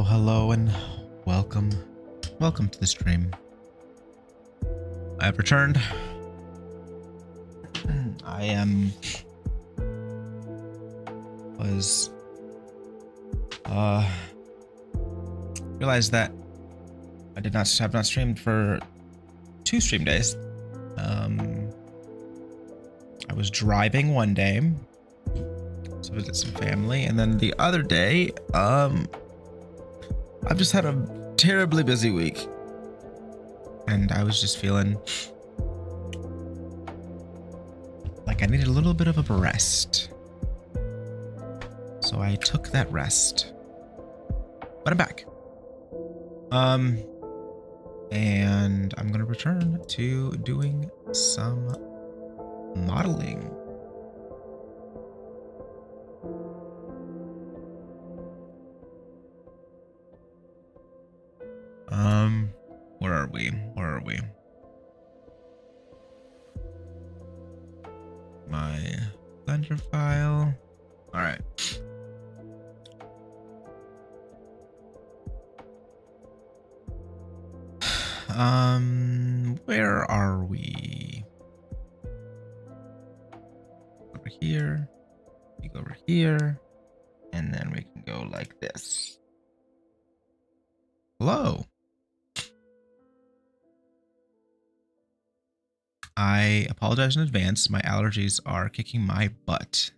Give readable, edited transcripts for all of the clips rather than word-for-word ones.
Hello, and welcome to the stream. I have returned. I realized that I have not streamed for 2 stream days. I was driving one day to visit some family, and then the other day, I've just had a terribly busy week, and I was just feeling like I needed a little bit of a rest. So I took that rest, but I'm back. And I'm gonna return to doing some modeling. Where are we? My Blender file. All right. Where are we? Over here. We go over here, and then we can go like this. Hello. I apologize in advance. My allergies are kicking my butt.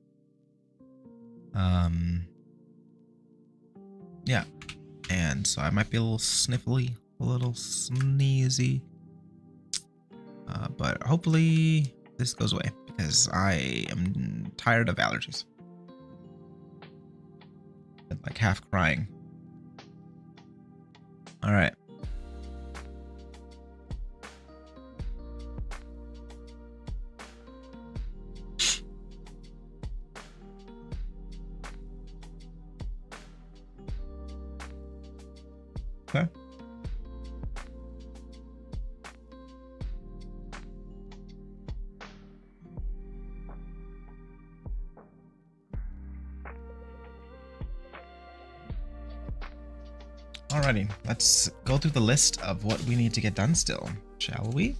Yeah. And so I might be a little sniffly, a little sneezy. But hopefully this goes away because I am tired of allergies. I'm like half crying. All right. Okay. Alrighty, let's go through the list of what we need to get done still, shall we?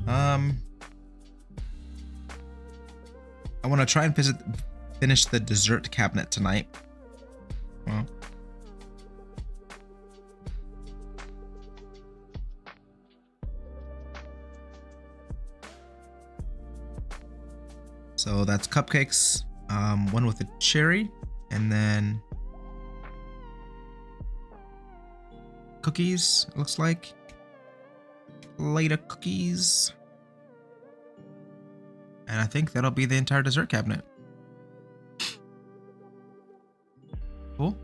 I want to try and finish the dessert cabinet tonight. Well, so that's cupcakes, one with a cherry, and then cookies, it looks like. Plate of cookies. And I think that'll be the entire dessert cabinet. Cool.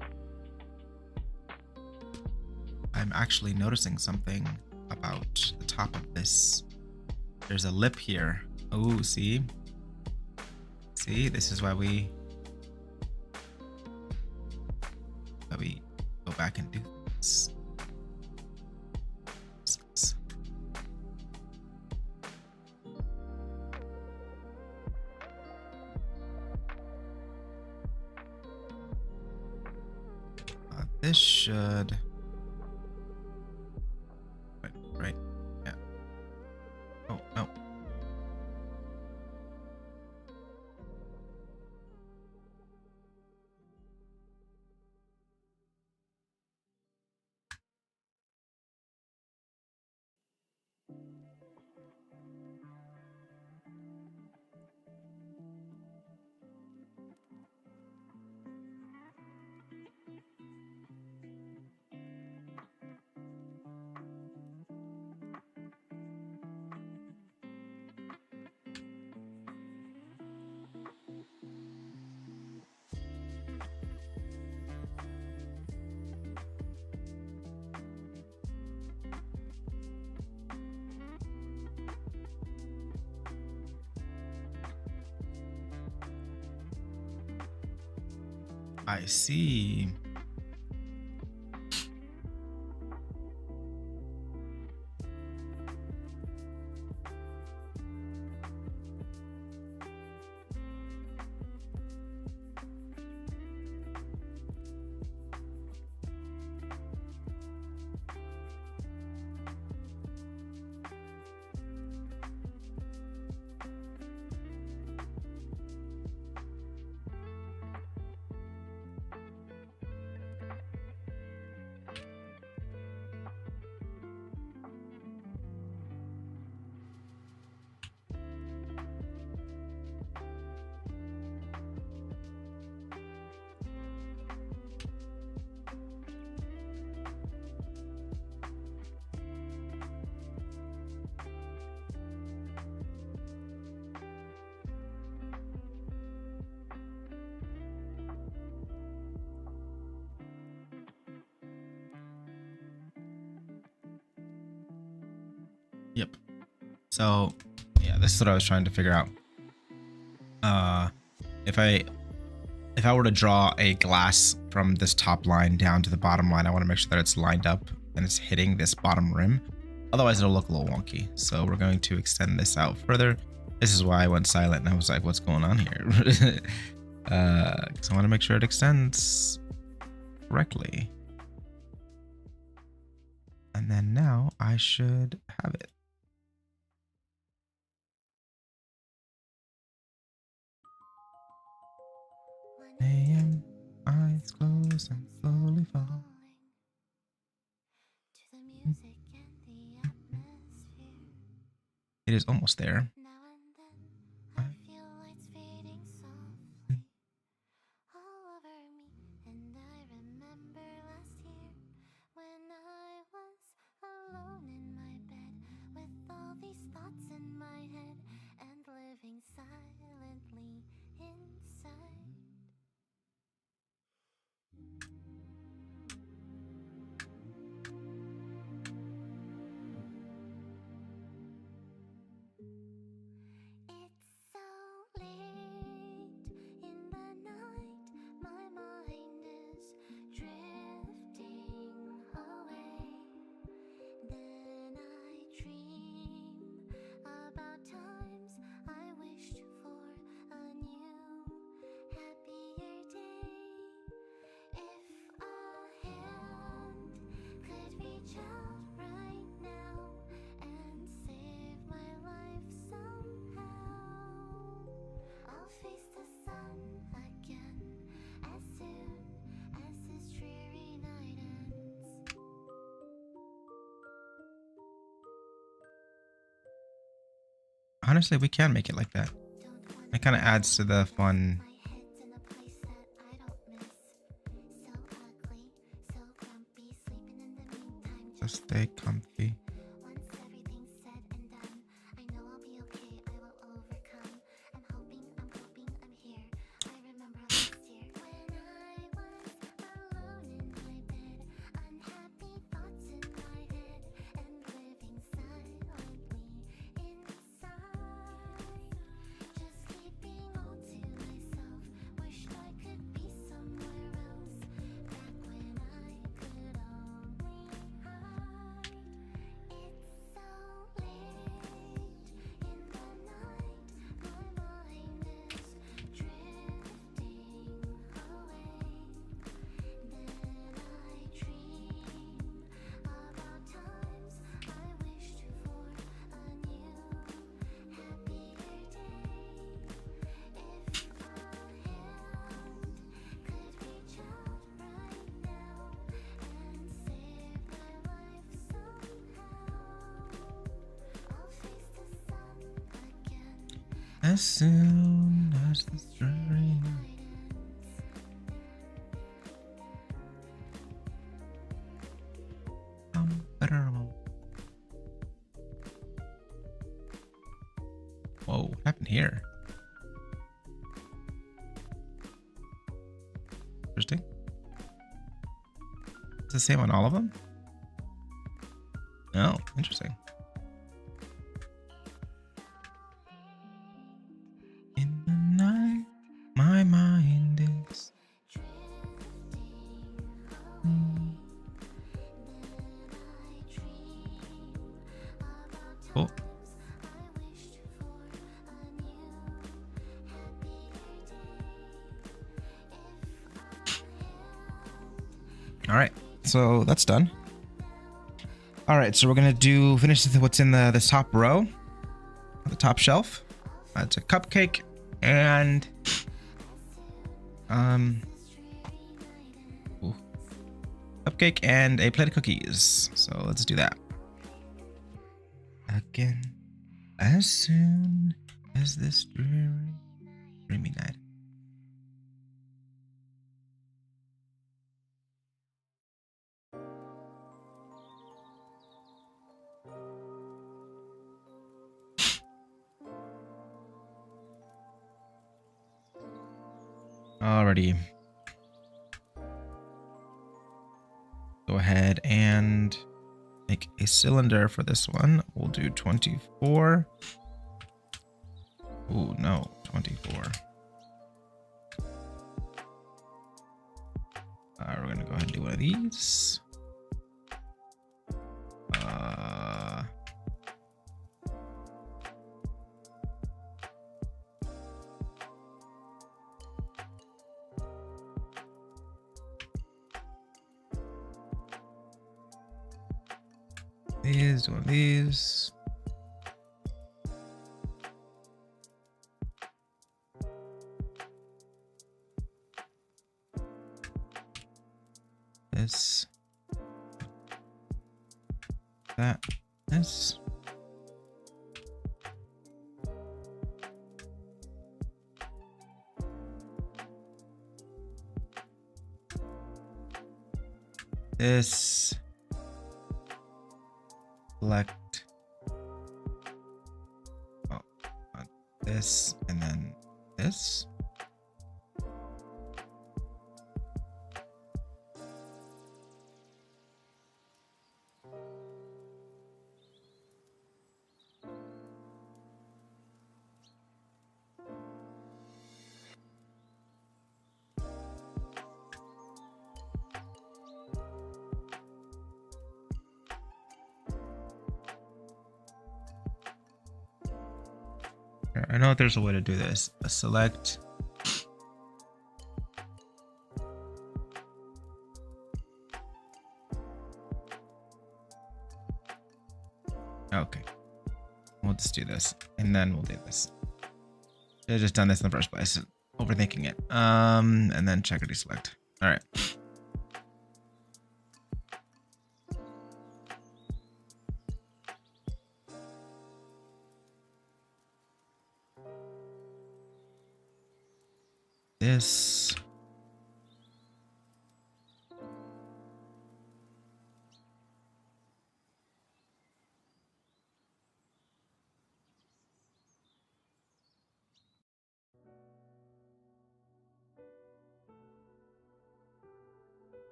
I'm actually noticing something about the top of this. There's a lip here. Oh, see? See, this is why we go back and do this. This should... Right. Yeah. Oh, no. I see. Yep. So, yeah, this is what I was trying to figure out. If I were to draw a glass from this top line down to the bottom line, I want to make sure that it's lined up and it's hitting this bottom rim. Otherwise, it'll look a little wonky. So we're going to extend this out further. This is why I went silent and I was like, what's going on here? Because I want to make sure it extends correctly. And then now I should have it. AM, eyes closed and slowly fall. It is almost there. Honestly, we can make it like that. It kind of adds to the fun. Just stay comfy. As soon as the dreary night. Whoa, what happened here? Interesting. It's the same on all of them? Oh, interesting. In the night, my mind is... Oh. All right, so that's done. All right, so we're gonna finish what's in this top row, the top shelf. It's a cupcake and cupcake and a plate of cookies. So let's do that. Again, as soon as this dreamy night. Alrighty. Go ahead and make a cylinder for this one. We'll do 24. Oh no, 24. We're gonna go ahead and do one of these. Doing these. This. That. This. This. Select this and then this. I know there's a way to do this. Select. Okay. We'll just do this and then we'll do this. Should have just done this in the first place. Overthinking it. And then checker deselect. All right. This.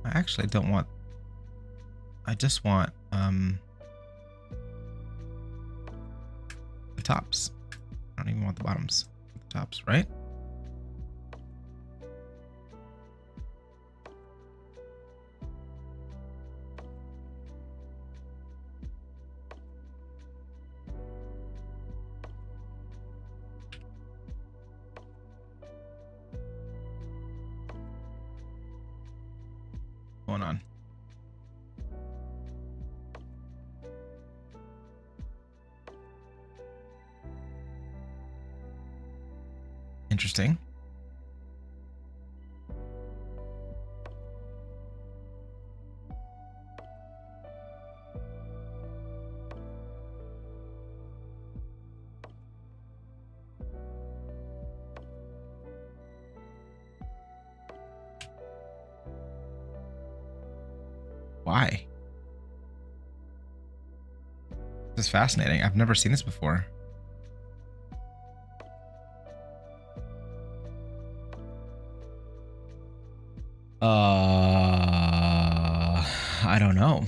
I actually don't want, I just want the tops. I don't even want the bottoms. The tops, right? Going on. Interesting. Why? This is fascinating. I've never seen this before. I don't know.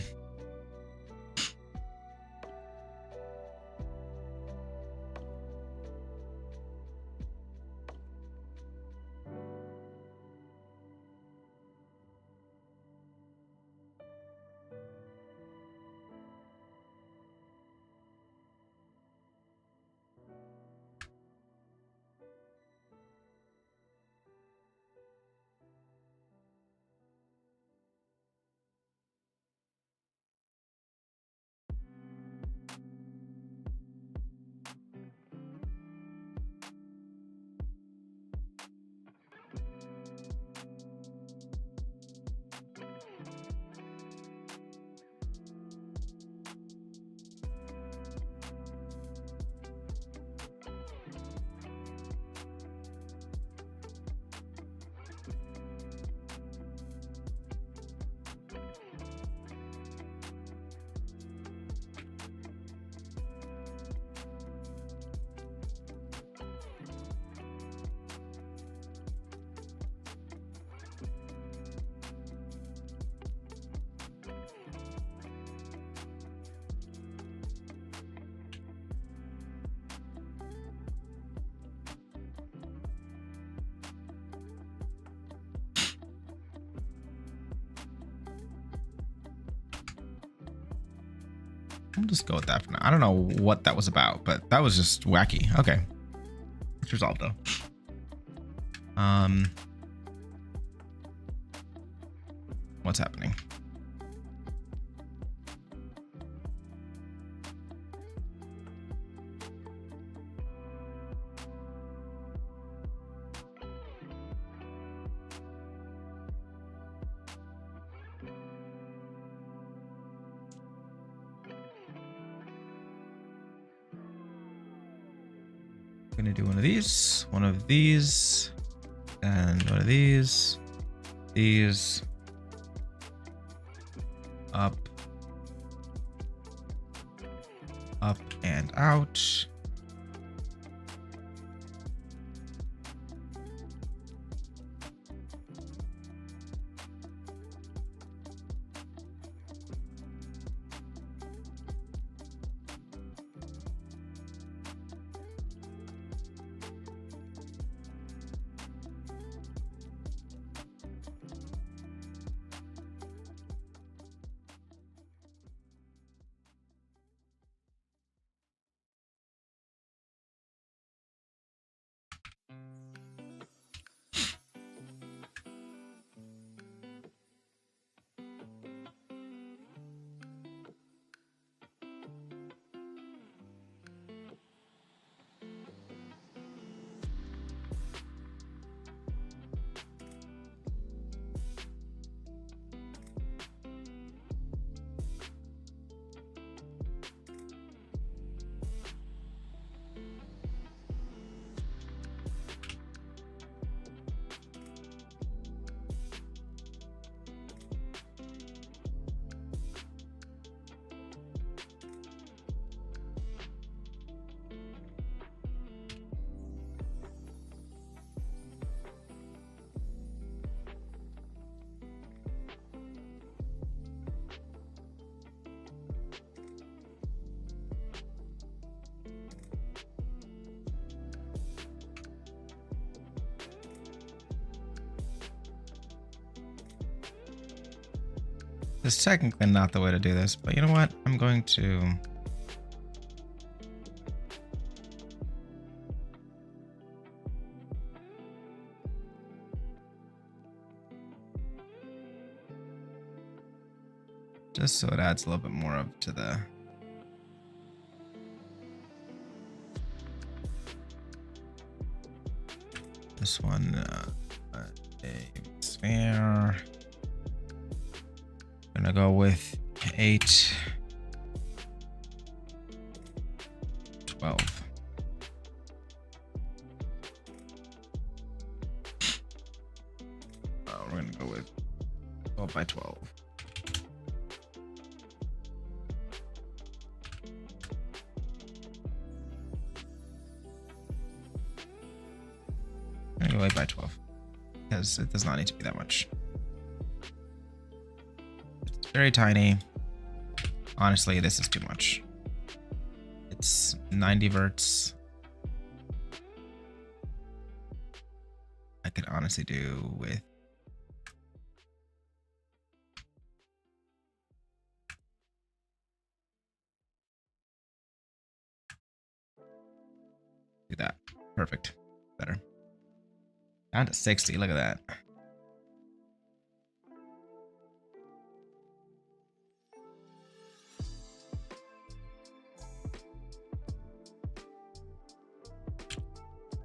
I'll just go with that for now. I don't know what that was about, but that was just wacky. Okay. It's resolved though. What's happening? Gonna do one of these, and one of these, up, and out. This is technically not the way to do this, but you know what? I'm going to just so it adds a little bit more up to the this one a sphere. Gonna go with 8, 12. We're gonna go with 12 by 12. anyway by 12 because it does not need to be that much. It's very tiny. Honestly, this is too much. It's 90 verts. I could honestly do with do that. Perfect. Better. Down to 60. Look at that.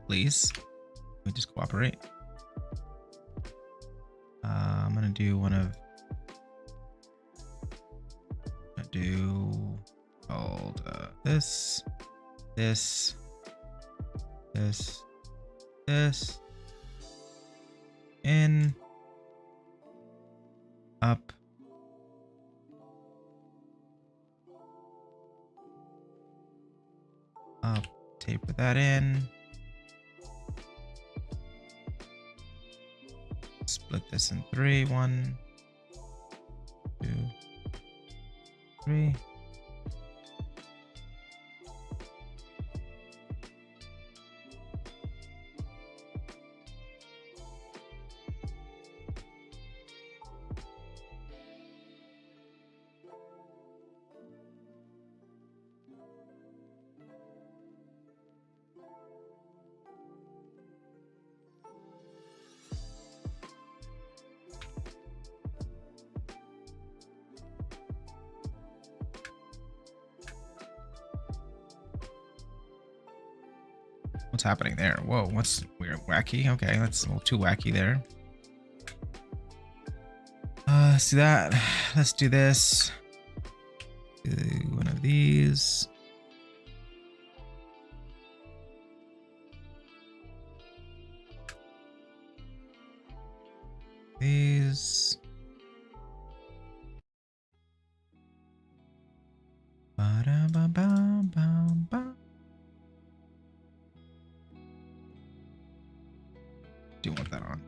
Please. We just cooperate. I'm gonna do one of. I'm gonna do called this. In, up, up, taper that in, split this in 3, 1, 2, 3. What's happening there? Whoa, what's weird? Wacky? Okay, that's a little too wacky there. Let's do that. Let's do this. Do one of these. These. Ba-da-ba-ba-ba-ba. Do want that on.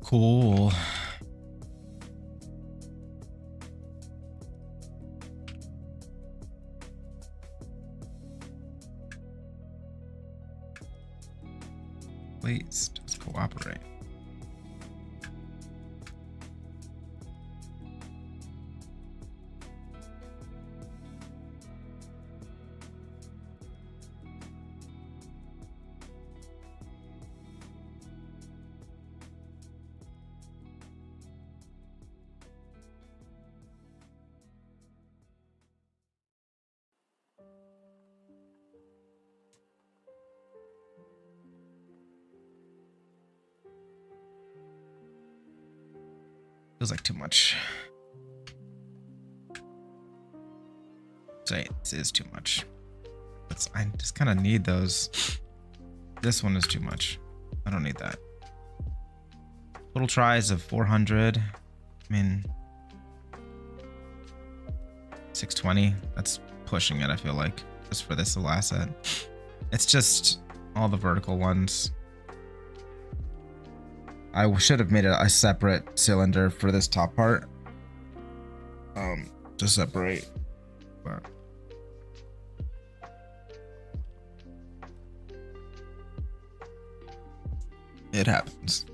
Cool. Please just cooperate. Feels like too much. Say this is too much. I just kind of need those. This one is too much. I don't need that. Total tries of 400. I mean, 620. That's pushing it, I feel like, just for this little asset. It's just all the vertical ones. I should have made a separate cylinder for this top part. To separate. But it happens.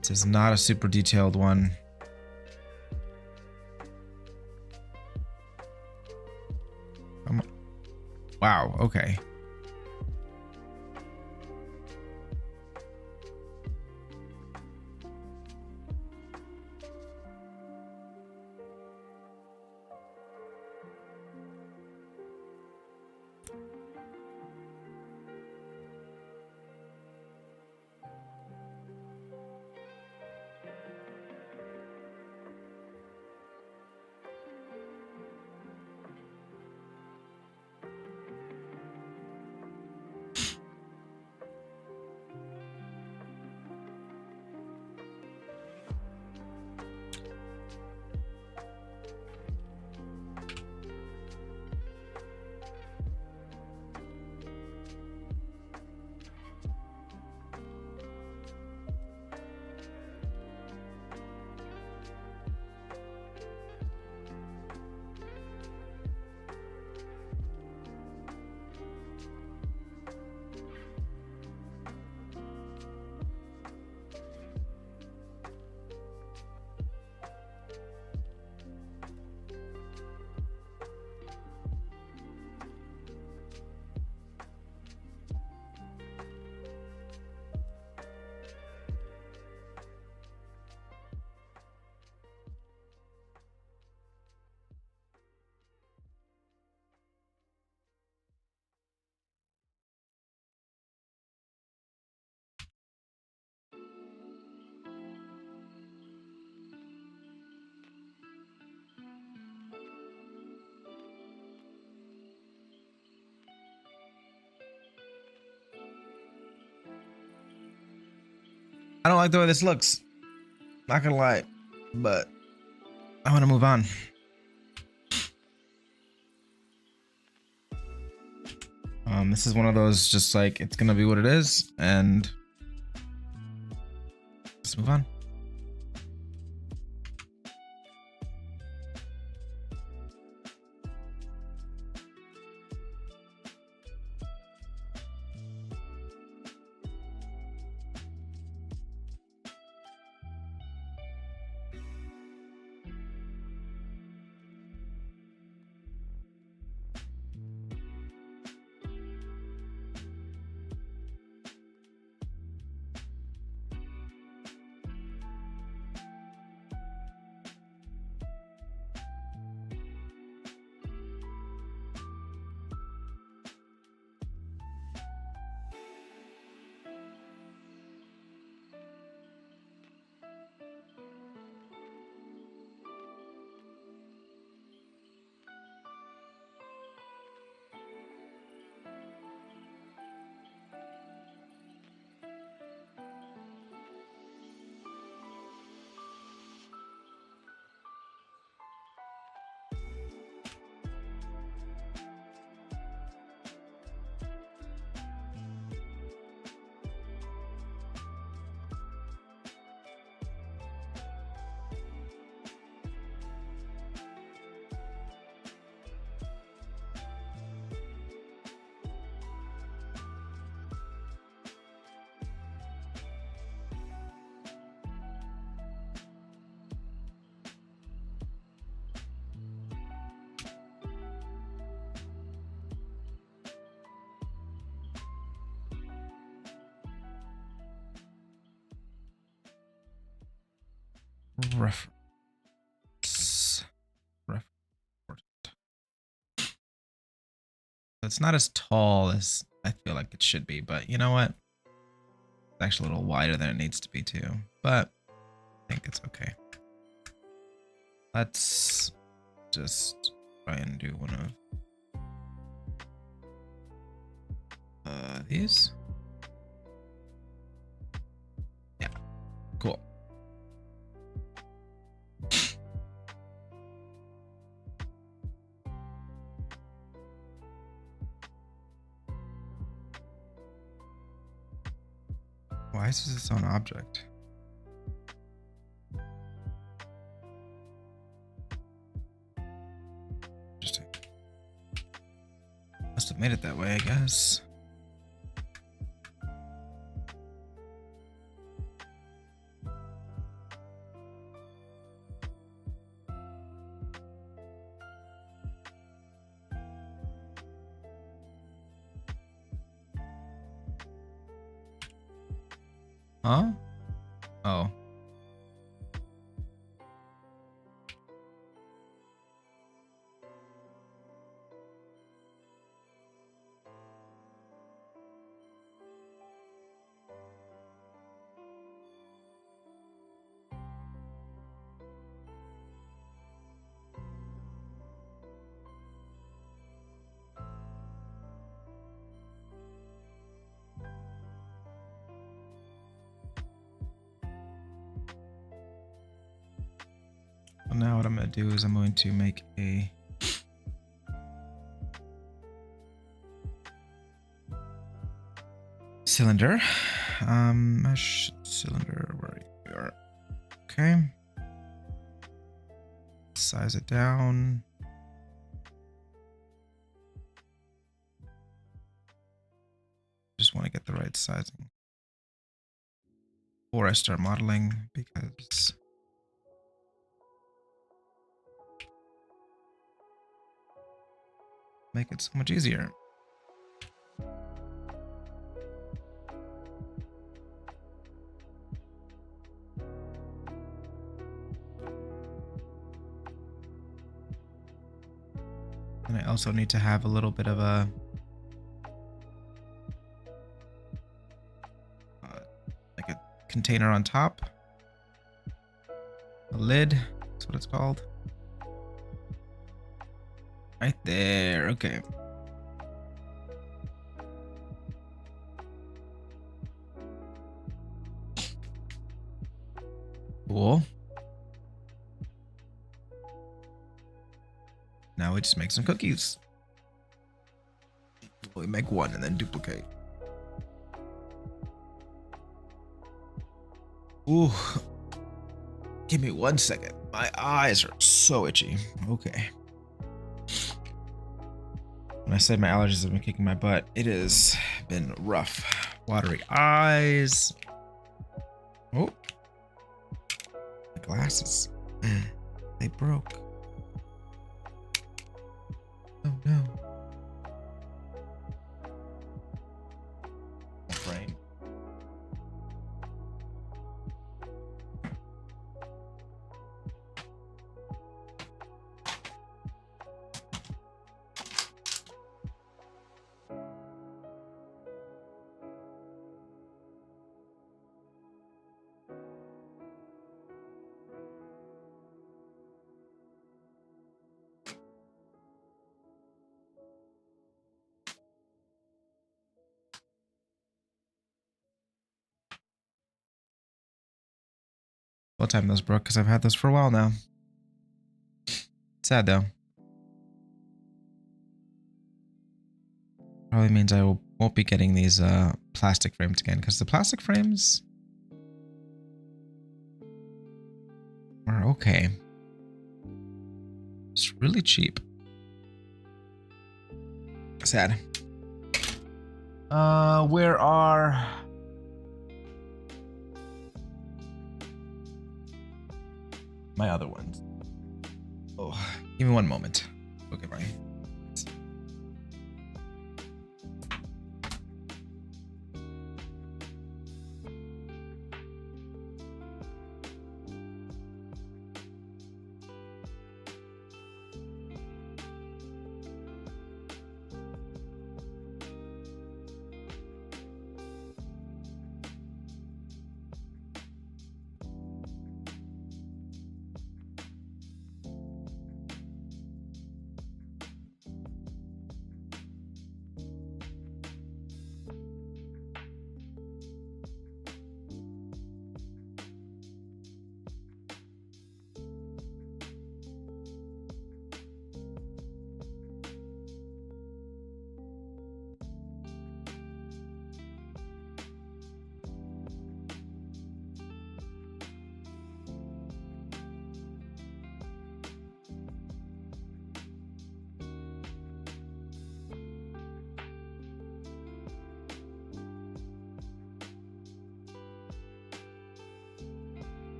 This is not a super detailed one. Wow, okay. I don't like the way this looks. Not gonna lie, but I want to move on. This is one of those just like it's gonna be what it is, and let's move on. Reference. It's not as tall as I feel like it should be, but you know what? It's actually a little wider than it needs to be too, but I think it's okay. Let's just try and do one of these. Yeah, cool. Why is this its own object? Interesting. Must have made it that way, I guess. Huh? Oh. Well, now what I'm going to do is I'm going to make a cylinder. Mesh cylinder, where you are. Okay. Size it down. Just want to get the right sizing before I start modeling, because make it so much easier. And I also need to have a little bit of a like a container on top. A lid, that's what it's called. Right there, okay. Cool. Now we just make some cookies. We make one and then duplicate. Ooh. Give me 1 second. My eyes are so itchy. Okay. When I said my allergies have been kicking my butt, it has been rough. Watery eyes. Oh. My glasses. They broke. Oh no. Frame. What time those broke? Because I've had those for a while now. Sad though. Probably means I won't be getting these plastic frames again, because the plastic frames are okay. It's really cheap. Sad. Where are my other ones? Oh, give me 1 moment. Okay, bye.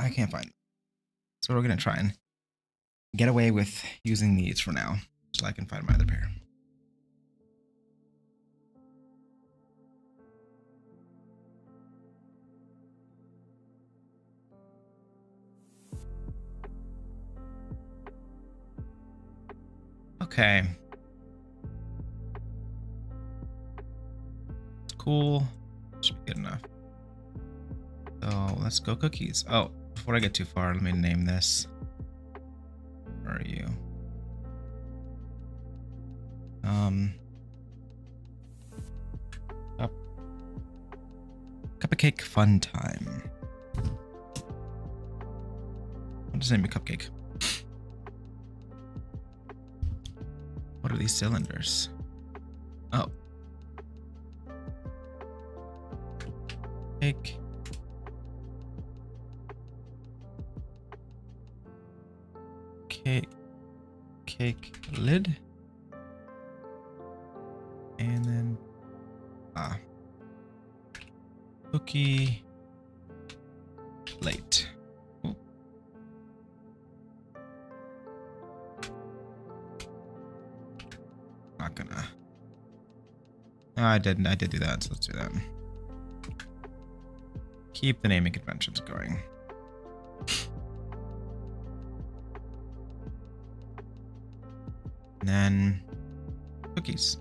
I can't find them. So we're gonna try and get away with using these for now, so I can find my other pair. Okay. It's cool. Should be good enough. So let's go cookies. Oh, before I get too far, let me name this. Where are you? Cupcake fun time. I'll just name it cupcake. What are these cylinders? Oh. Cake. Cake lid. And then cookie plate. Ooh. Not gonna. No, I did do that, so let's do that. Keep the naming conventions going. And then cookies.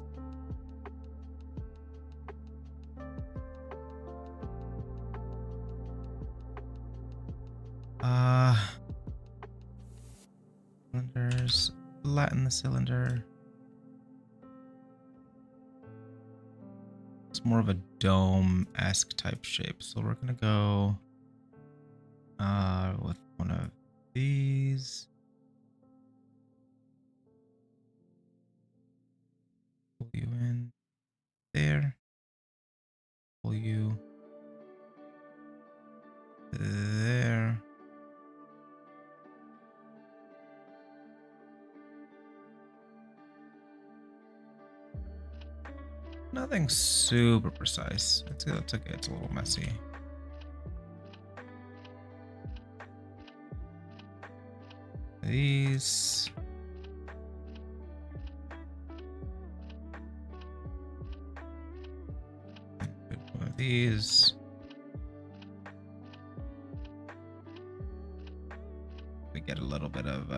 Cylinders, flatten the cylinder. It's more of a dome-esque type shape, so we're gonna go with one of these. Pull you in there. Pull you there. Nothing super precise. It's okay. It's a little messy. These. One of these. We get a little bit of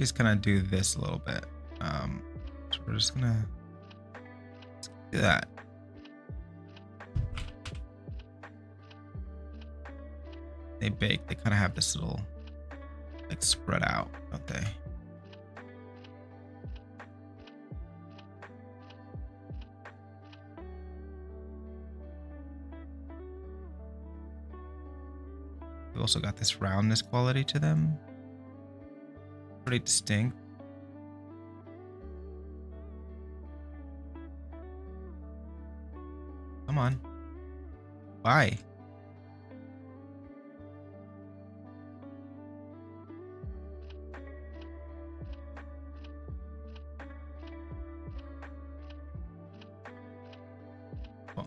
just gonna do this a little bit. So we're just gonna do that. They bake. They kind of have this little like spread out, don't they? They've also got this roundness quality to them. Pretty distinct. Come on. Why? Oh.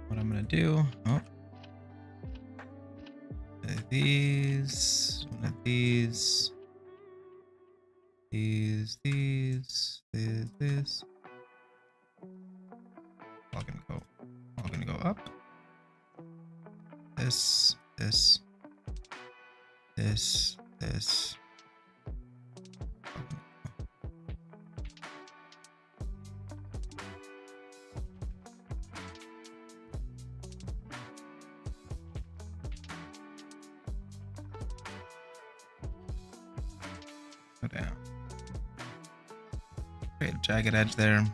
What I'm gonna do? Oh, these, one of these, this. All gonna go up. This. Go down. Create a jagged edge there.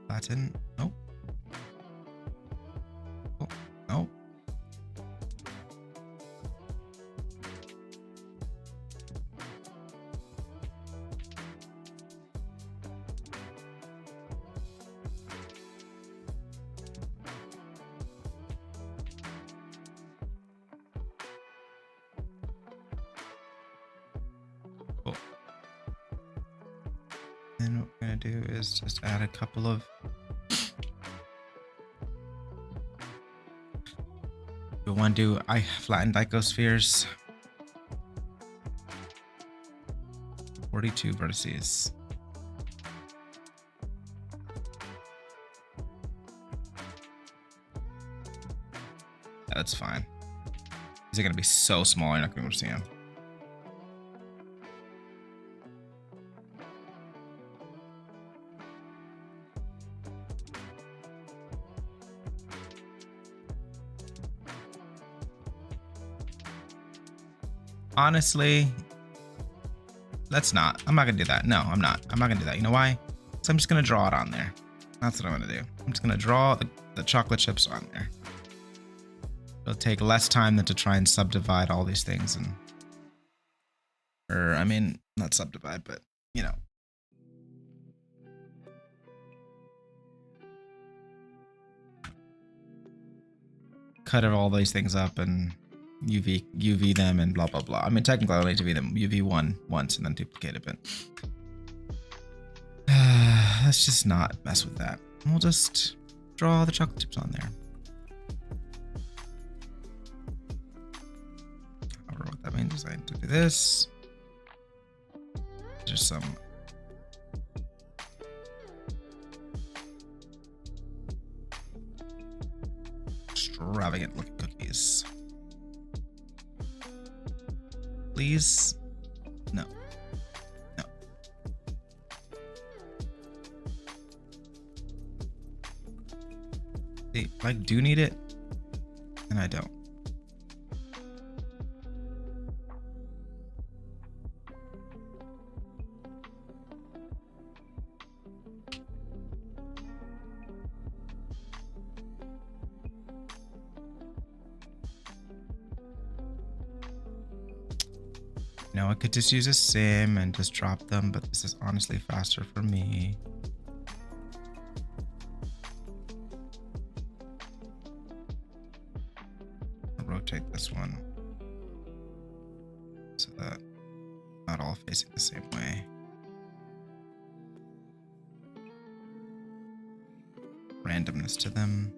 Flatten. Nope. Oh, nope. Cool. Then what we're gonna do is just add a couple of we want to do flattened icospheres. 42 vertices. That's fine. These are gonna be so small, you're not gonna be able to see them. Honestly, let's not. I'm not gonna do that. No, I'm not. I'm not gonna do that. You know why? So I'm just gonna draw it on there. That's what I'm gonna do. I'm just gonna draw the chocolate chips on there. It'll take less time than to try and subdivide all these things and, or I mean, not subdivide, but you know. Cut all these things up and UV them and blah blah blah. I mean, technically I only need to UV them UV1 once and then duplicate it, but let's just not mess with that. We'll just draw the chocolate chips on there. I don't know what that means. I need to do this. Just some extravagant looking cookies. Please? No. No. See, I do need it, and I don't. You know, I could just use a sim and just drop them, but this is honestly faster for me. I'll rotate this one so that not all facing the same way. Randomness to them.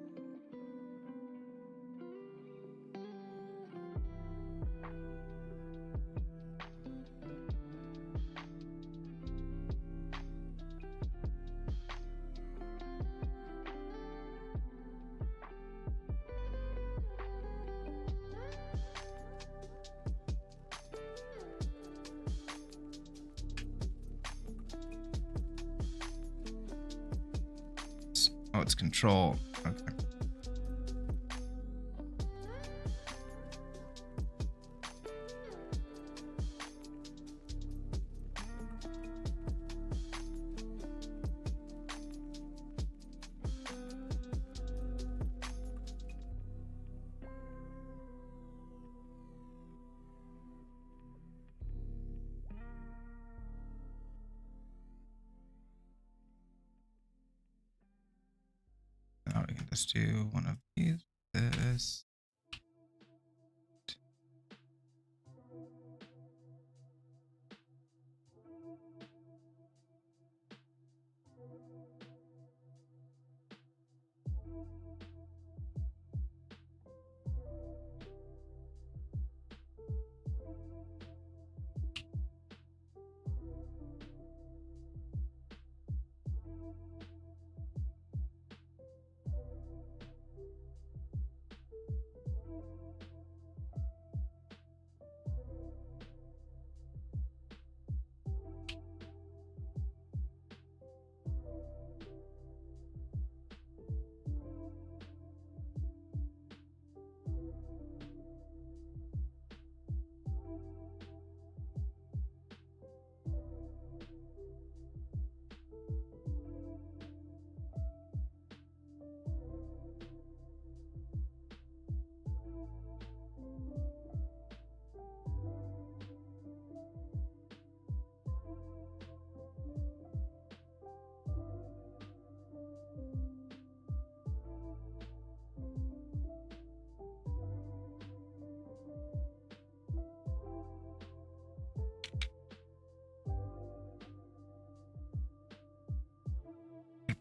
Oh, it's control. Okay. Now we can just do one of these, this.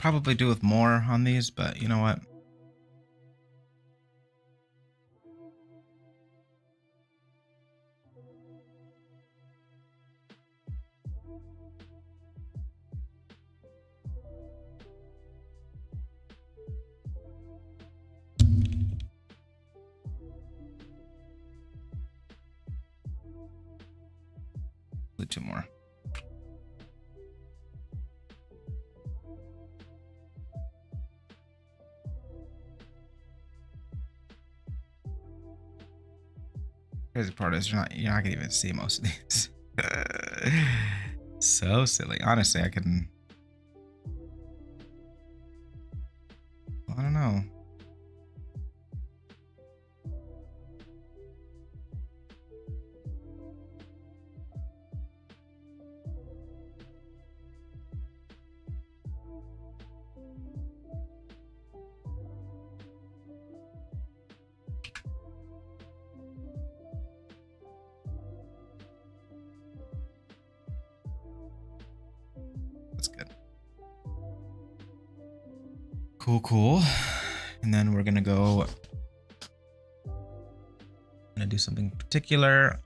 probably do with more on these, but you know what? Do 2 more. Crazy part is you're not gonna even see most of these. So silly. Honestly, I don't know. That's good. Cool. And then we're gonna do something particular.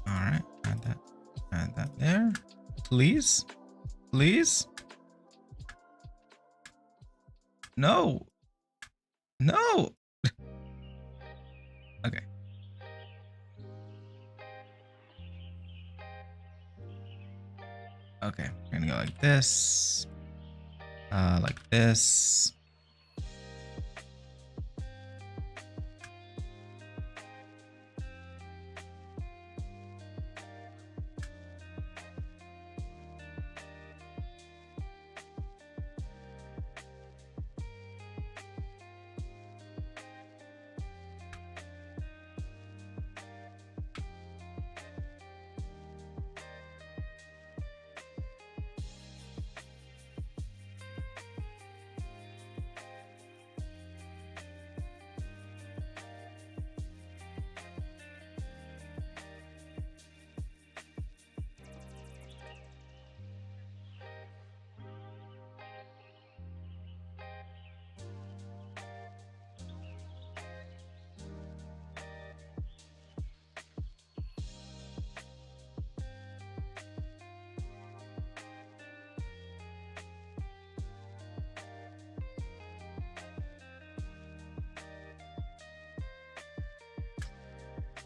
All right, add that there, please. No. Okay. Okay, we're gonna go like this, like this.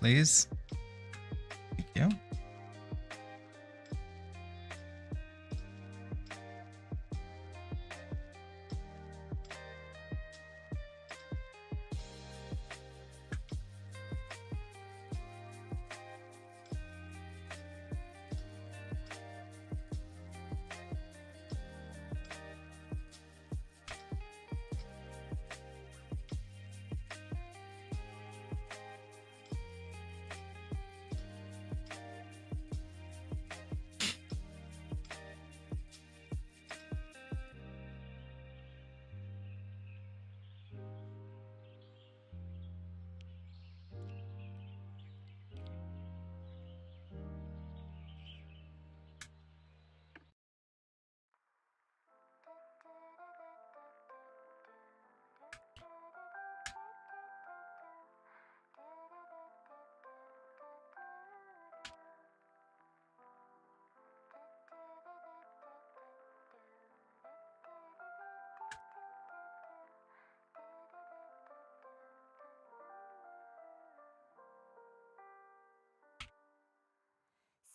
please. Thank you.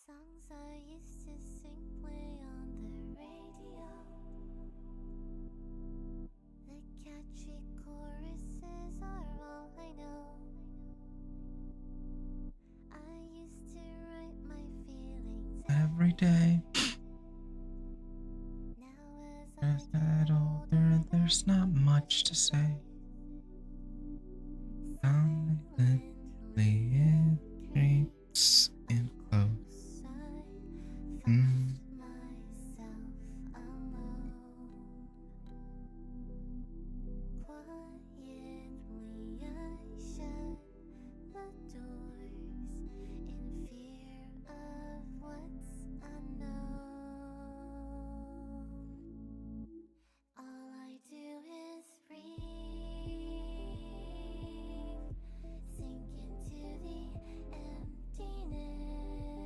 Songs I used to sing play on the radio. The catchy choruses are all I know. I used to write my feelings Every day. Now As I get older, there's not much to say. Silently it creeps in close.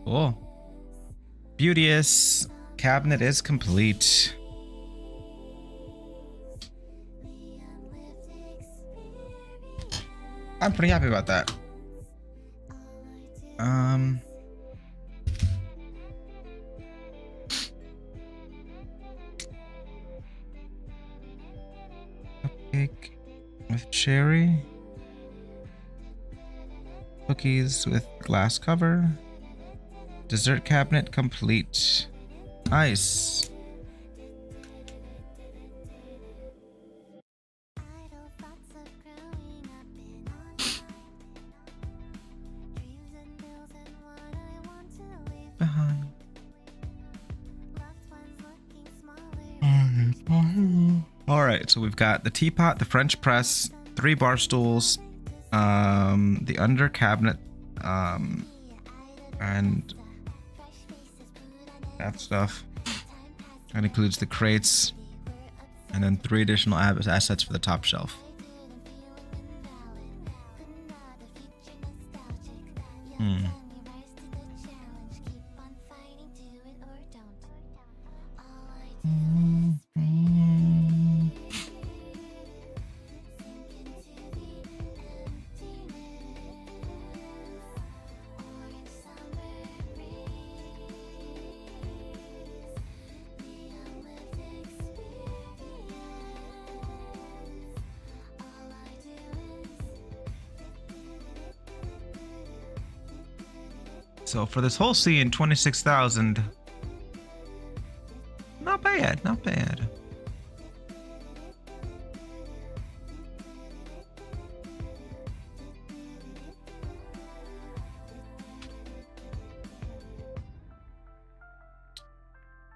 Cool. Beauteous. Cabinet is complete. I'm pretty happy about that. Cupcake with cherry. Cookies with glass cover. Dessert cabinet complete. Nice. Behind. All right, so we've got the teapot, the French press, 3 bar stools, the under cabinet, and that stuff. That includes the crates, and then 3 additional assets for the top shelf. So for this whole scene, 26,000. Not bad, not bad.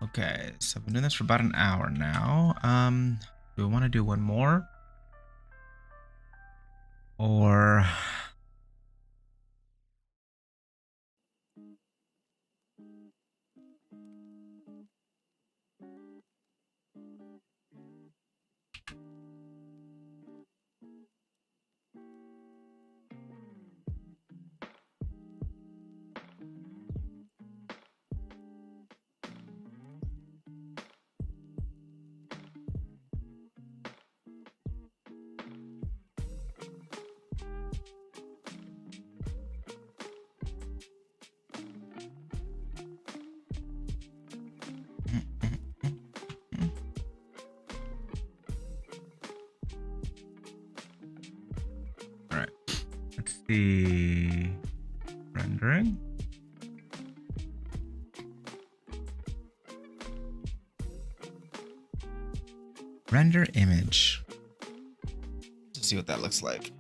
Okay, so I've been doing this for about an hour now. Do I want to do one more? Or see. Rendering. Render image. Let's see what that looks like.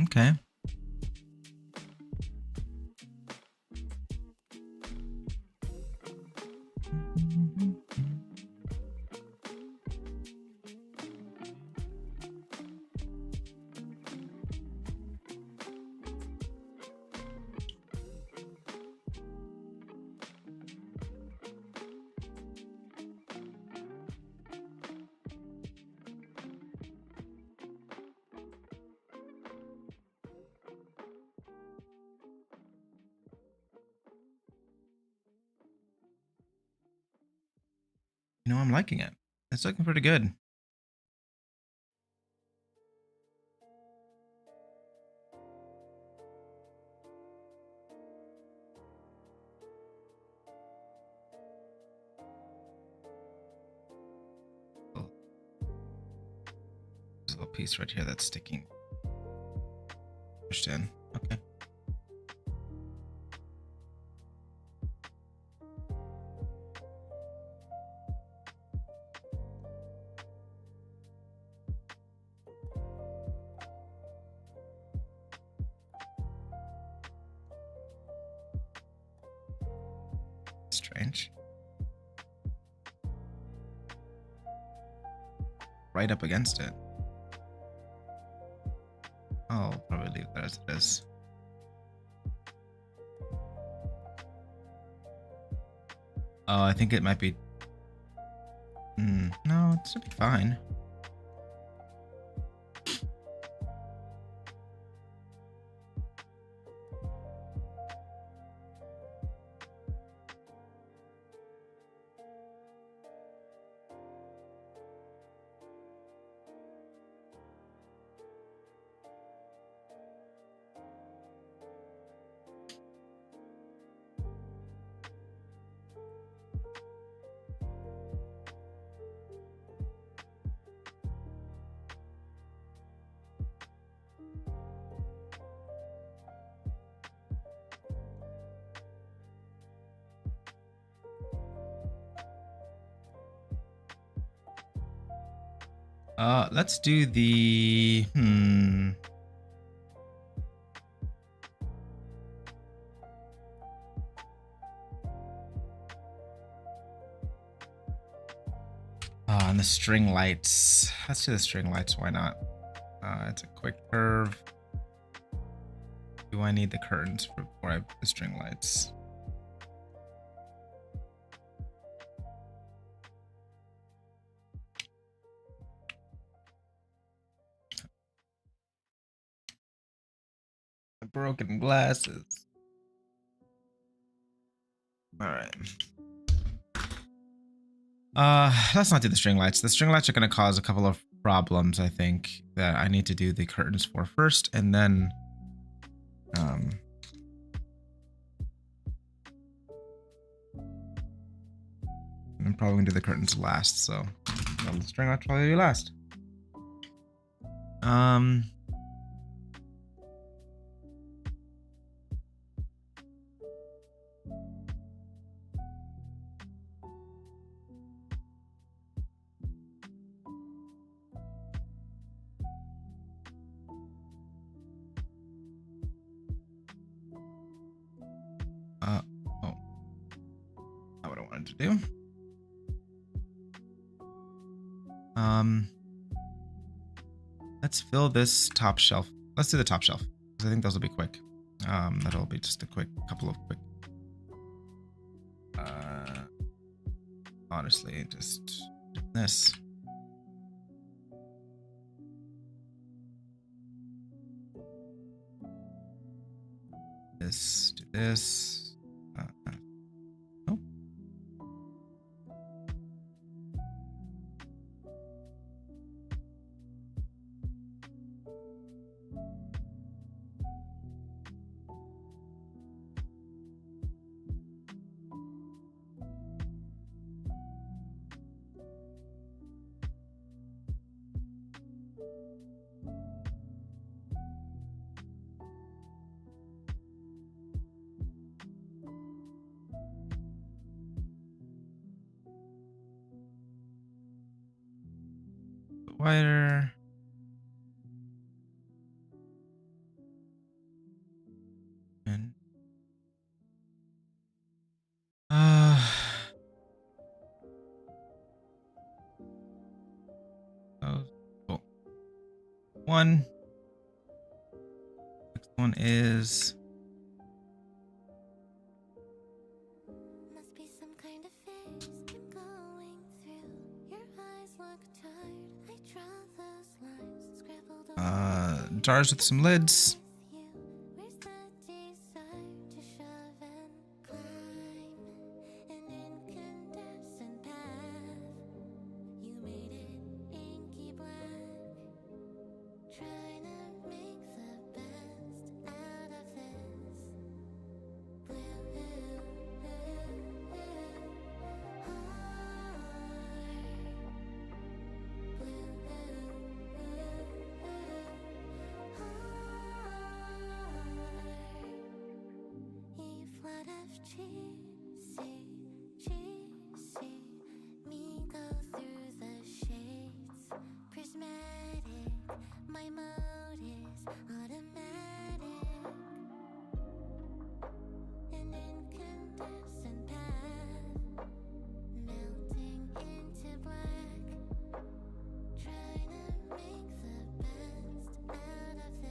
Okay. You know, I'm liking it. It's looking pretty good. Oh, there's a little piece right here that's sticking. Pushed in. Okay. Strange. Right up against it. I'll probably leave that as it is. Oh, I think it might be. No, it should be fine. Let's do the and the string lights. Let's do the string lights. Why not? It's a quick curve. Do I need the curtains before I have the string lights? The broken glasses. All right. Let's not do the string lights. The string lights are going to cause a couple of problems, I think, that I need to do the curtains for first, and then I'm probably gonna do the curtains last, so the string lights probably do last. Oh, not what I wanted to do. Let's fill this top shelf. Let's do the top shelf because I think those will be quick. That'll be just a couple of quick. Honestly, just This. This, do this. Nope. Wider. And oh, cool. One. Next one is Must be some kind of phase I'm going through. Your eyes look tired. I draw those lines scribbled jars with some lids. with you. Where's the desire to shove and climb an incandescent path? You made it inky black. Trying to make the best out of this. Flood of cheesy, me go through the shades. Prismatic, my mode is automatic. An incandescent path, melting into black. Trying to make the best out of this.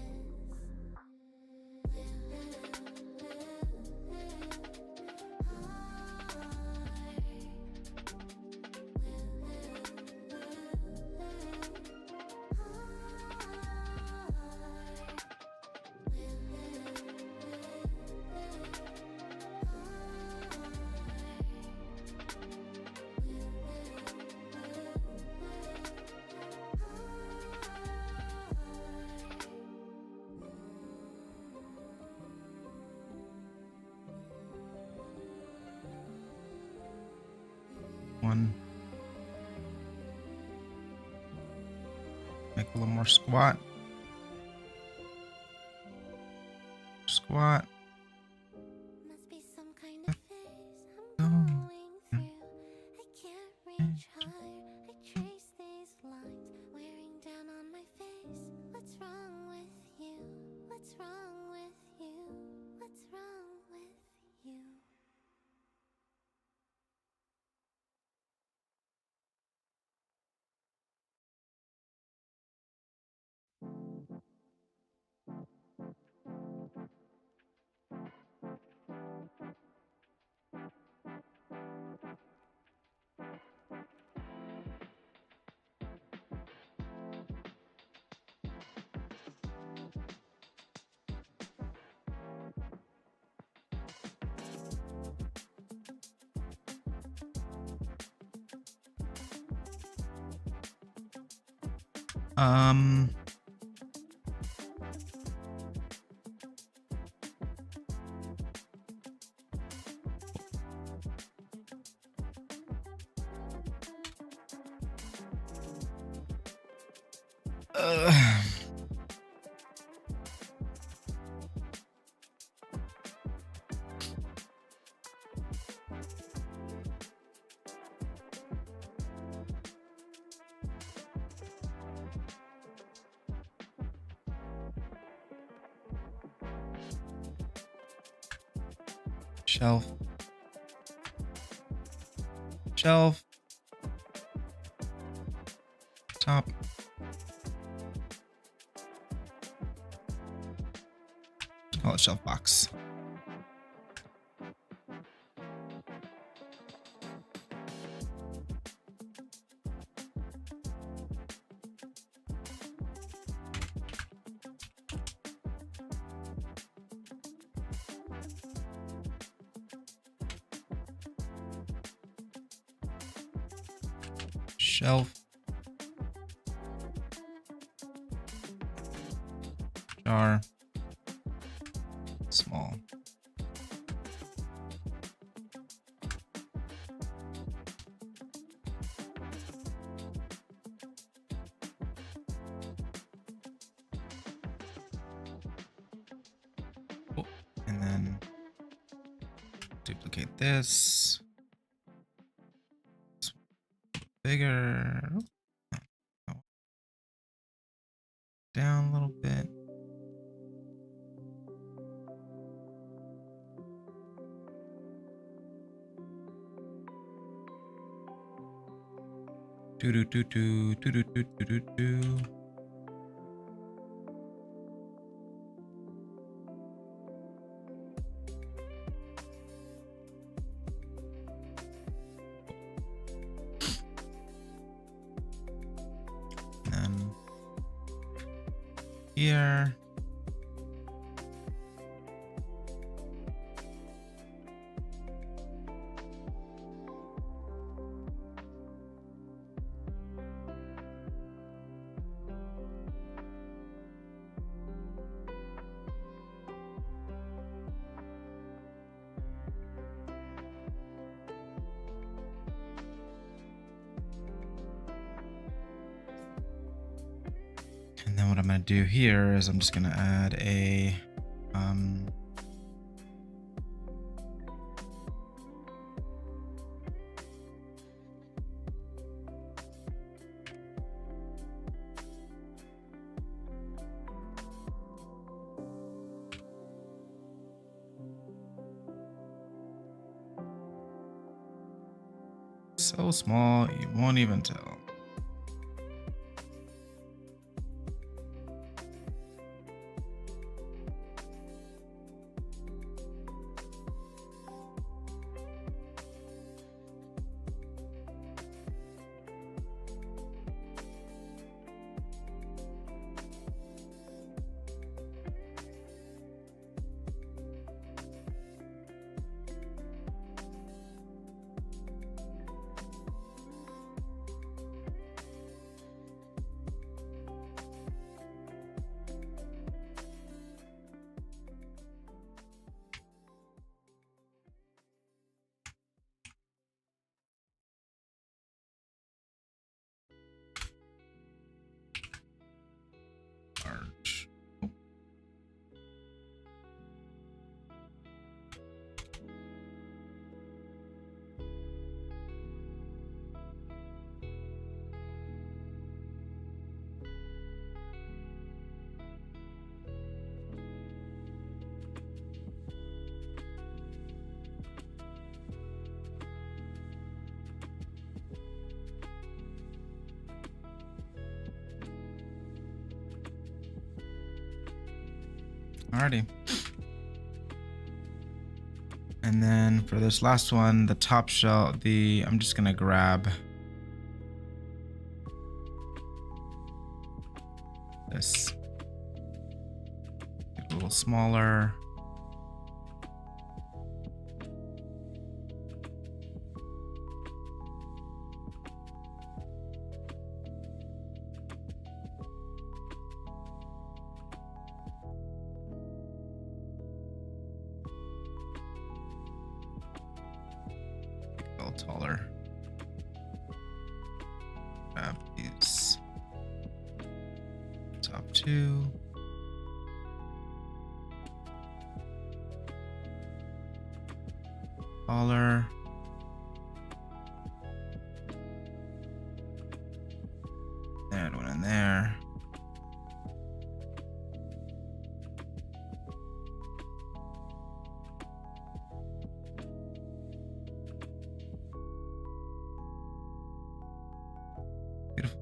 one. Make a little more squat. Squat. Must be some kind of phase I'm going through. I can't reach higher. I trace these lines wearing down on my face. What's wrong with you? What's wrong with you? What's wrong with you? Um. Shelf. Shelf. Top. Call it shelf box. shelf. Jar. Small. Oh, and then duplicate this. Bigger. Oh. Down a little bit. Do do do do do do do do do do. And then here. And then what I'm going to do here is I'm just going to add a so small you won't even tell. Large. Alrighty. And then for this last one, the top shell, I'm just gonna grab this. Make it a little smaller. A little taller. Grab these top two. Taller. Add one in there. Beautiful.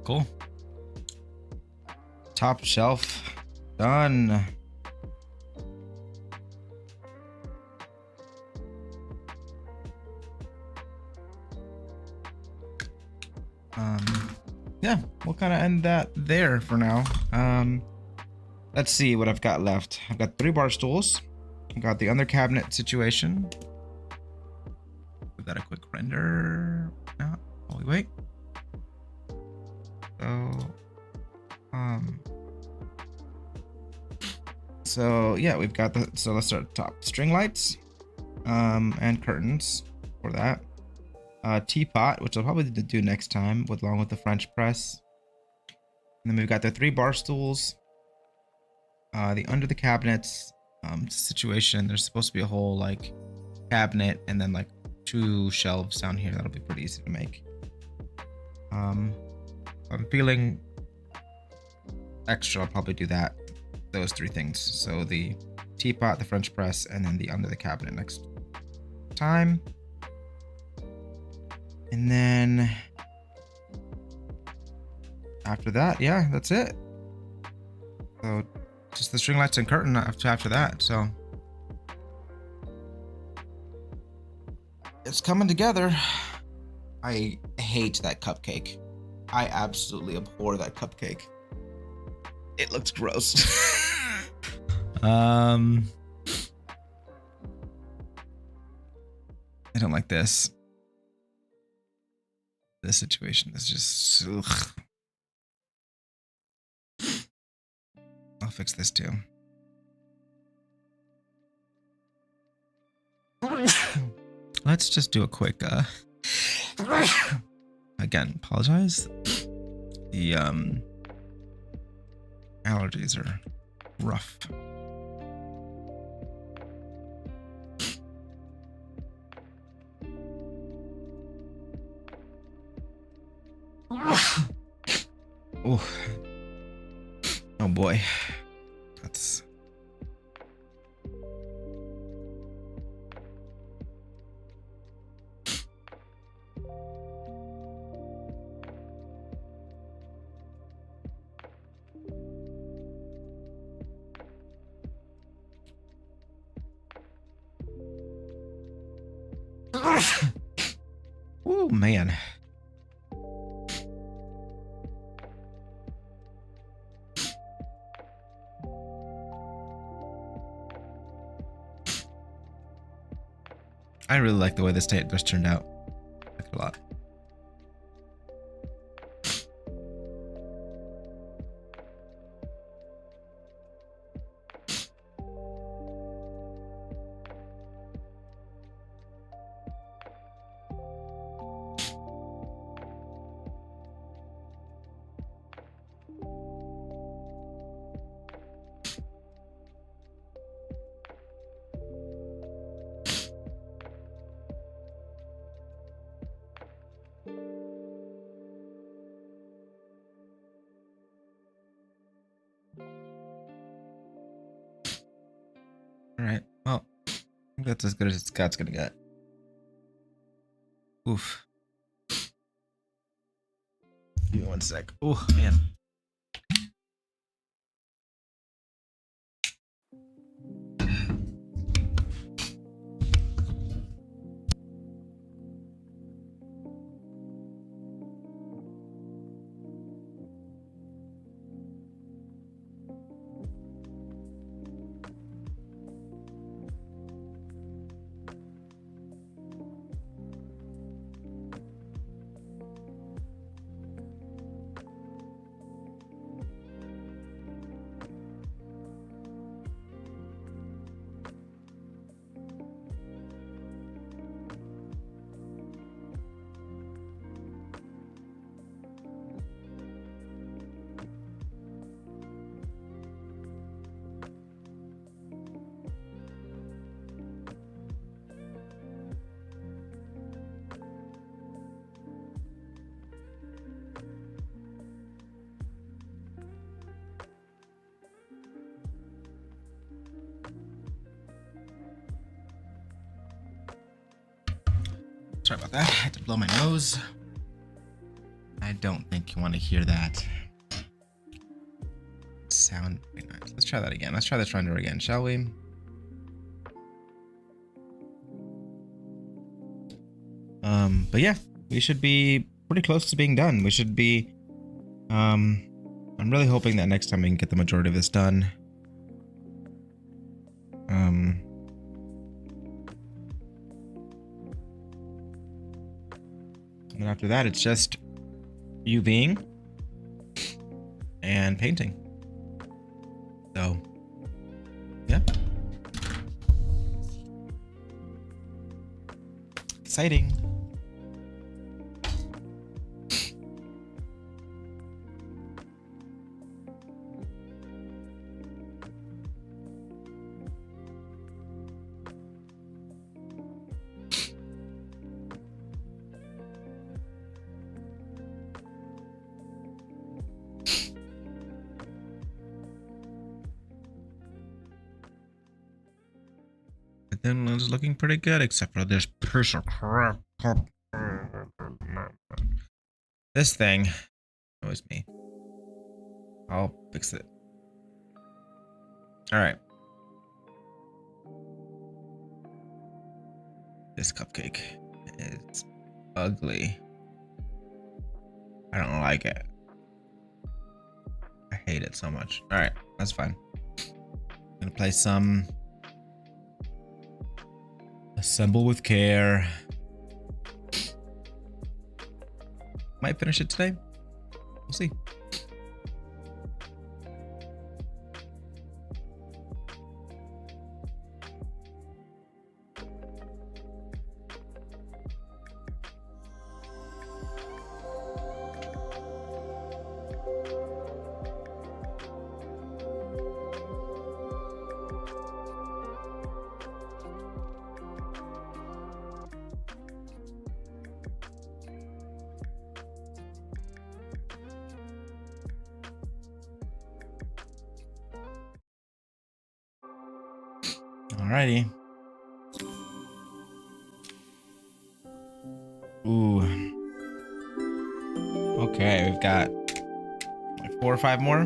Cool. Top shelf done. Yeah, we'll kind of end that there for now. Let's see what I've got left. I've got 3 bar stools. I've got the under cabinet situation. Give that a quick render. No, while we wait. So yeah, we've got the, so let's start at the top. String lights, and curtains for that. Teapot, which I'll probably do next time, along with the French press. And then we've got the 3 bar stools, the under the cabinets situation. There's supposed to be a whole like cabinet and then like 2 shelves down here. That'll be pretty easy to make. I'm feeling extra. I'll probably do that. Those 3 things. So the teapot, the French press, and then the under the cabinet next time. And then after that, yeah, that's it. So just the string lights and curtain after that. So it's coming together. I hate that cupcake. I absolutely abhor that cupcake. It looks gross. I don't like this. This situation is just ugh. I'll fix this too. Let's just do a quick again, apologize. The allergies are rough. Oh, oh boy, that's oh man. I really like the way this turned out. I like it a lot. All right. Well, I think that's as good as Scott's gonna get. Oof. Give me 1 sec. Oh man. Sorry about that. I had to blow my nose. I I don't think you want to hear that. Sound very nice. Let's try that again. Let's try this render again, shall we? But yeah, we should be pretty close to being done. We should be, I'm really hoping that next time we can get the majority of this done. And after that, it's just UVing and painting. So, yeah. Exciting. But then it's looking pretty good, except for this piece of crap. This thing. It was me. I'll fix it. Alright. This cupcake is ugly. I don't like it. I hate it so much. Alright, that's fine. I'm gonna play some Assemble with Care. Might finish it today. We'll see. Alrighty. Ooh. Okay, we've got like 4 or 5 more.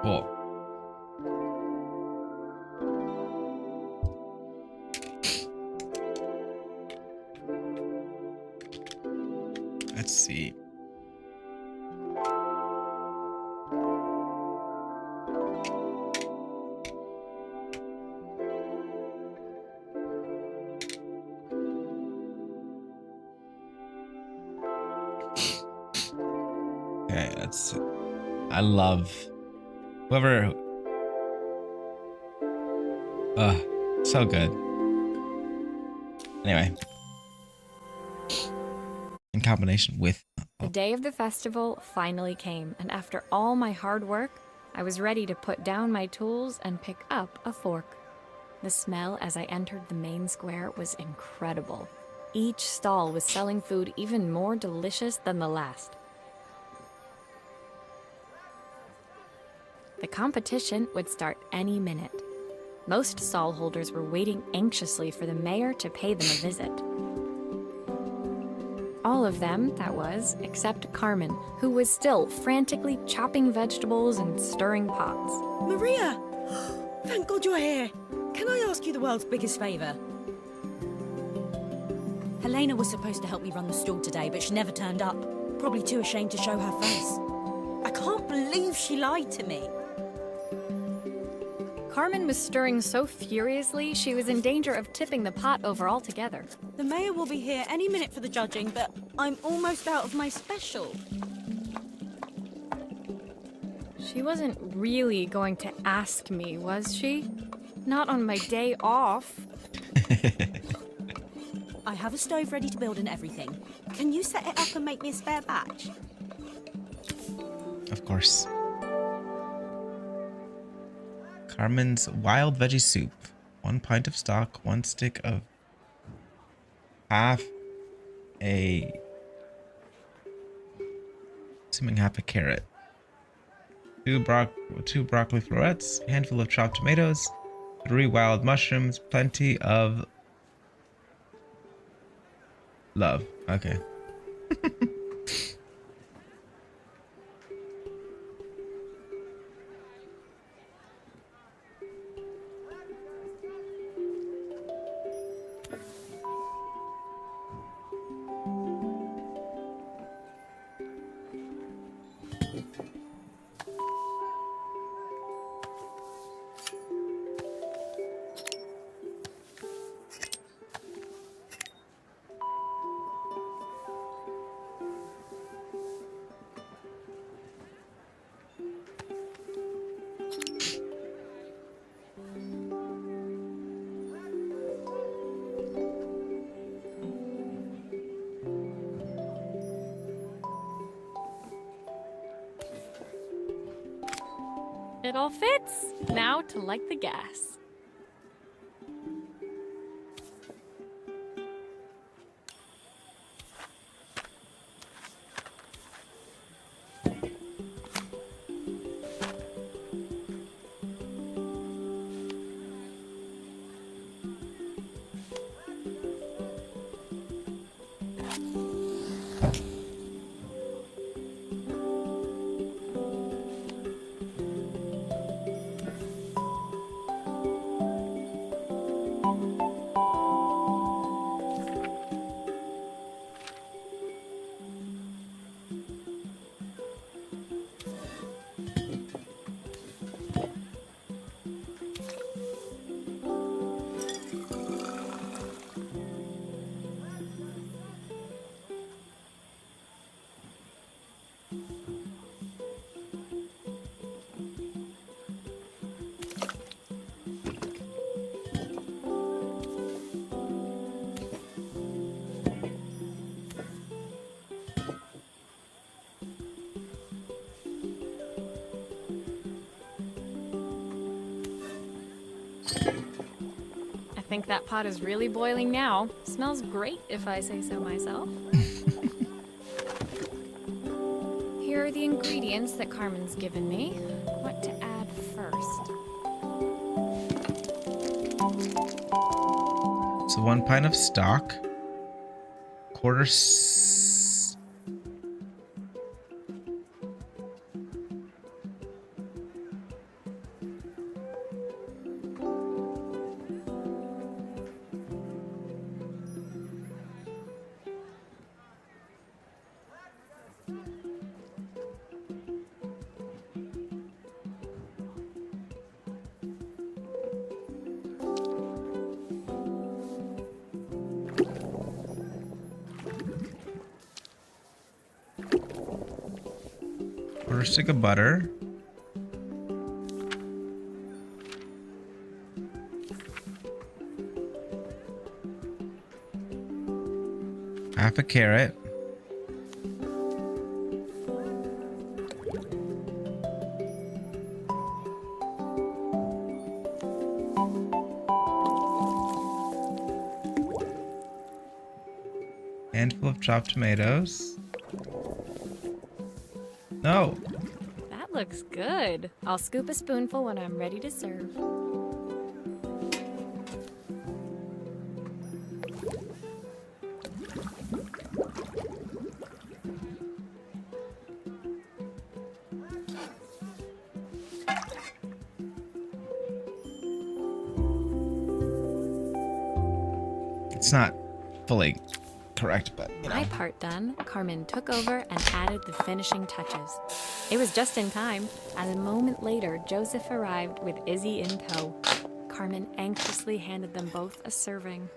Cool. Let's see. Okay, that's. I love whoever. So good. Anyway. In combination with. The day of the festival finally came, and after all my hard work, I was ready to put down my tools and pick up a fork. The smell as I entered the main square was incredible. Each stall was selling food even more delicious than the last. The competition would start any minute. Most stall holders were waiting anxiously for the mayor to pay them a visit. All of them, that was, except Carmen, who was still frantically chopping vegetables and stirring pots. Maria! Thank God you're here. Can I ask you the world's biggest favour? Helena was supposed to help me run the stall today, but she never turned up. Probably too ashamed to show her face. I can't believe she lied to me. Carmen was stirring so furiously, she was in danger of tipping the pot over altogether. The mayor will be here any minute for the judging, but I'm almost out of my special. She wasn't really going to ask me, was she? Not on my day off. I have a stove ready to build and everything. Can you set it up and make me a spare batch? Of course. Carmen's wild veggie soup. 1 pint of stock, 1 stick of half a Assuming half a carrot. Two broccoli florets, a handful of chopped tomatoes, 3 wild mushrooms, plenty of love. Okay. It all fits. Now to light the gas. I think that pot is really boiling now. Smells great if I say so myself. Here are the ingredients that Carmen's given me. What to add first? So 1 pint of stock, quarter stick of butter, half a carrot, handful of chopped tomatoes. No. That looks good. I'll scoop a spoonful when I'm ready to serve. It's not fully correct, but you know. My part done, Carmen took over and added the finishing touches. It was just in time, and a moment later, Joseph arrived with Izzy in tow. Carmen anxiously handed them both a serving.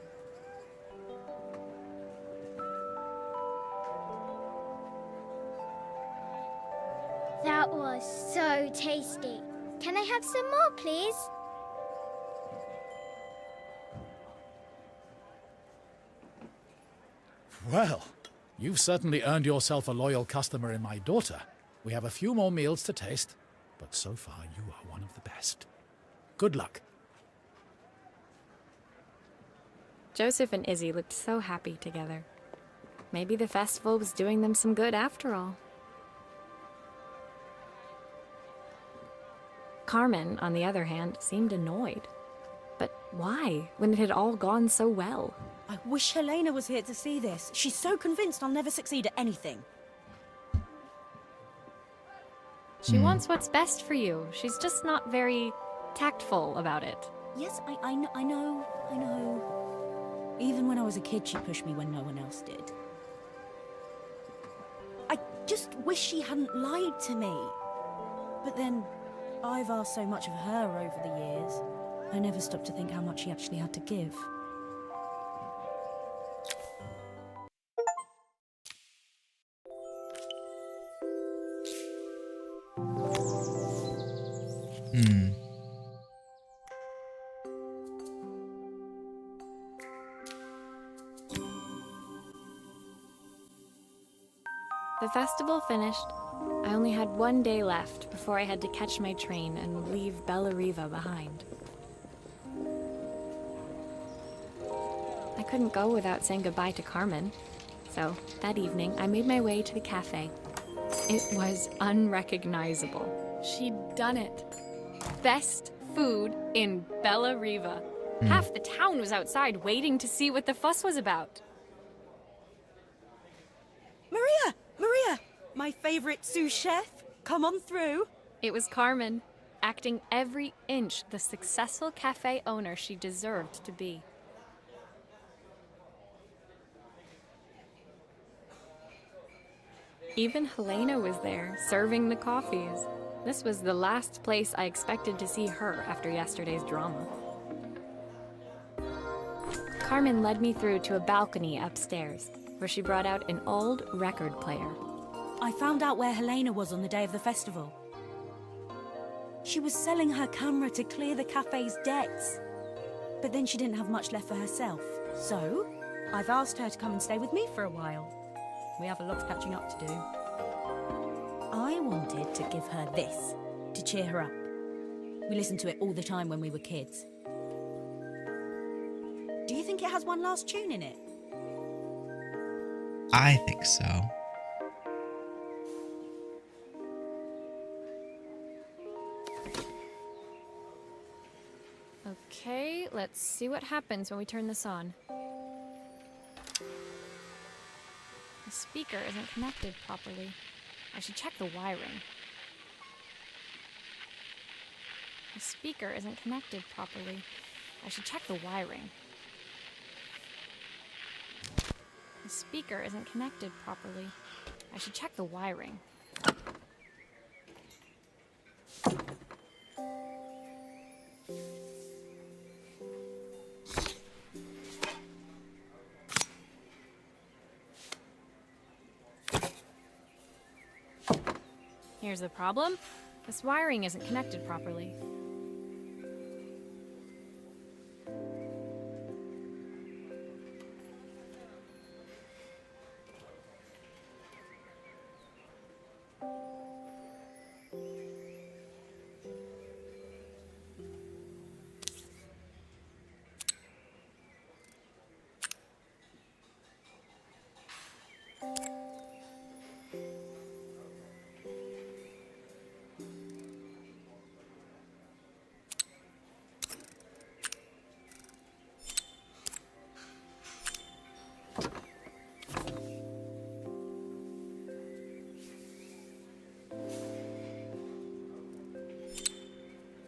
That was so tasty. Can I have some more, please? Well, you've certainly earned yourself a loyal customer in my daughter. We have a few more meals to taste, but so far you are one of the best. Good luck. Joseph and Izzy looked so happy together. Maybe the festival was doing them some good after all. Carmen, on the other hand, seemed annoyed. But why, when it had all gone so well? I wish Helena was here to see this. She's so convinced I'll never succeed at anything. She wants what's best for you. She's just not very tactful about it. Yes, I know. Even when I was a kid, she pushed me when no one else did. I just wish she hadn't lied to me. But then, I've asked so much of her over the years. I never stopped to think how much she actually had to give. The festival finished. I only had one day left before I had to catch my train and leave Bella Riva behind. I couldn't go without saying goodbye to Carmen. So, that evening, I made my way to the cafe. It was unrecognizable. She'd done it. Best food in Bella Riva. Half the town was outside waiting to see what the fuss was about. Maria! My favorite sous chef. Come on through. It was Carmen, acting every inch the successful cafe owner she deserved to be. Even Helena was there, serving the coffees. This was the last place I expected to see her after yesterday's drama. Carmen led me through to a balcony upstairs, where she brought out an old record player. I found out where Helena was on the day of the festival. She was selling her camera to clear the cafe's debts. But then she didn't have much left for herself. So, I've asked her to come and stay with me for a while. We have a lot of catching up to do. I wanted to give her this, to cheer her up. We listened to it all the time when we were kids. Do you think it has one last tune in it? I think so. Okay, let's see what happens when we turn this on. The speaker isn't connected properly. I should check the wiring. The speaker isn't connected properly. I should check the wiring. The speaker isn't connected properly. I should check the wiring. Here's the problem. This wiring isn't connected properly.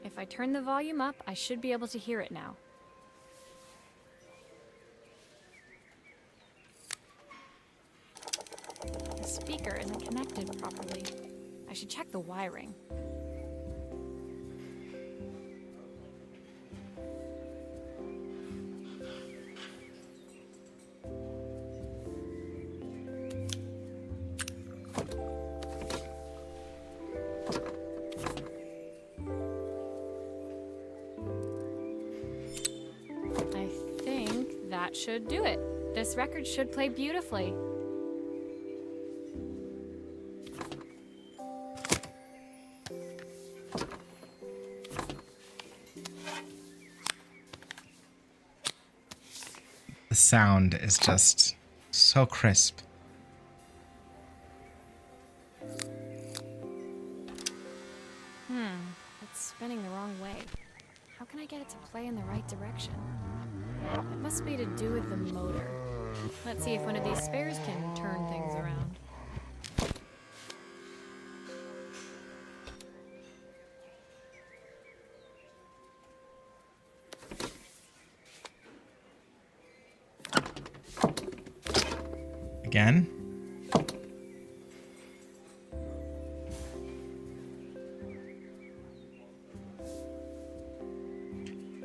If I turn the volume up, I should be able to hear it now. The speaker isn't connected properly. I should check the wiring. That should do it. This record should play beautifully. The sound is just so crisp. It's spinning it to play in the right direction. It must be to do with the motor. Let's see if one of these spares can turn things around. Again.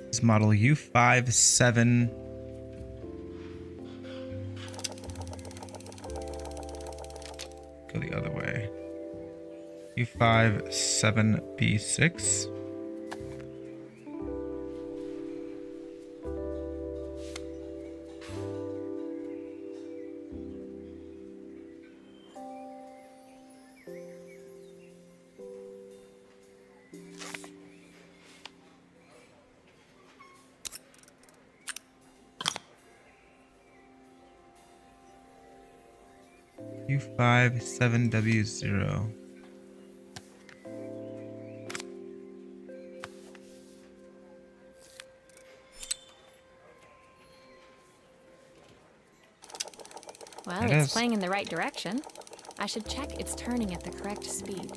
This is model U57. Go the other way. U57B6. U57W0. Well, It it's is. playing in the right direction. I should check it's turning at the correct speed.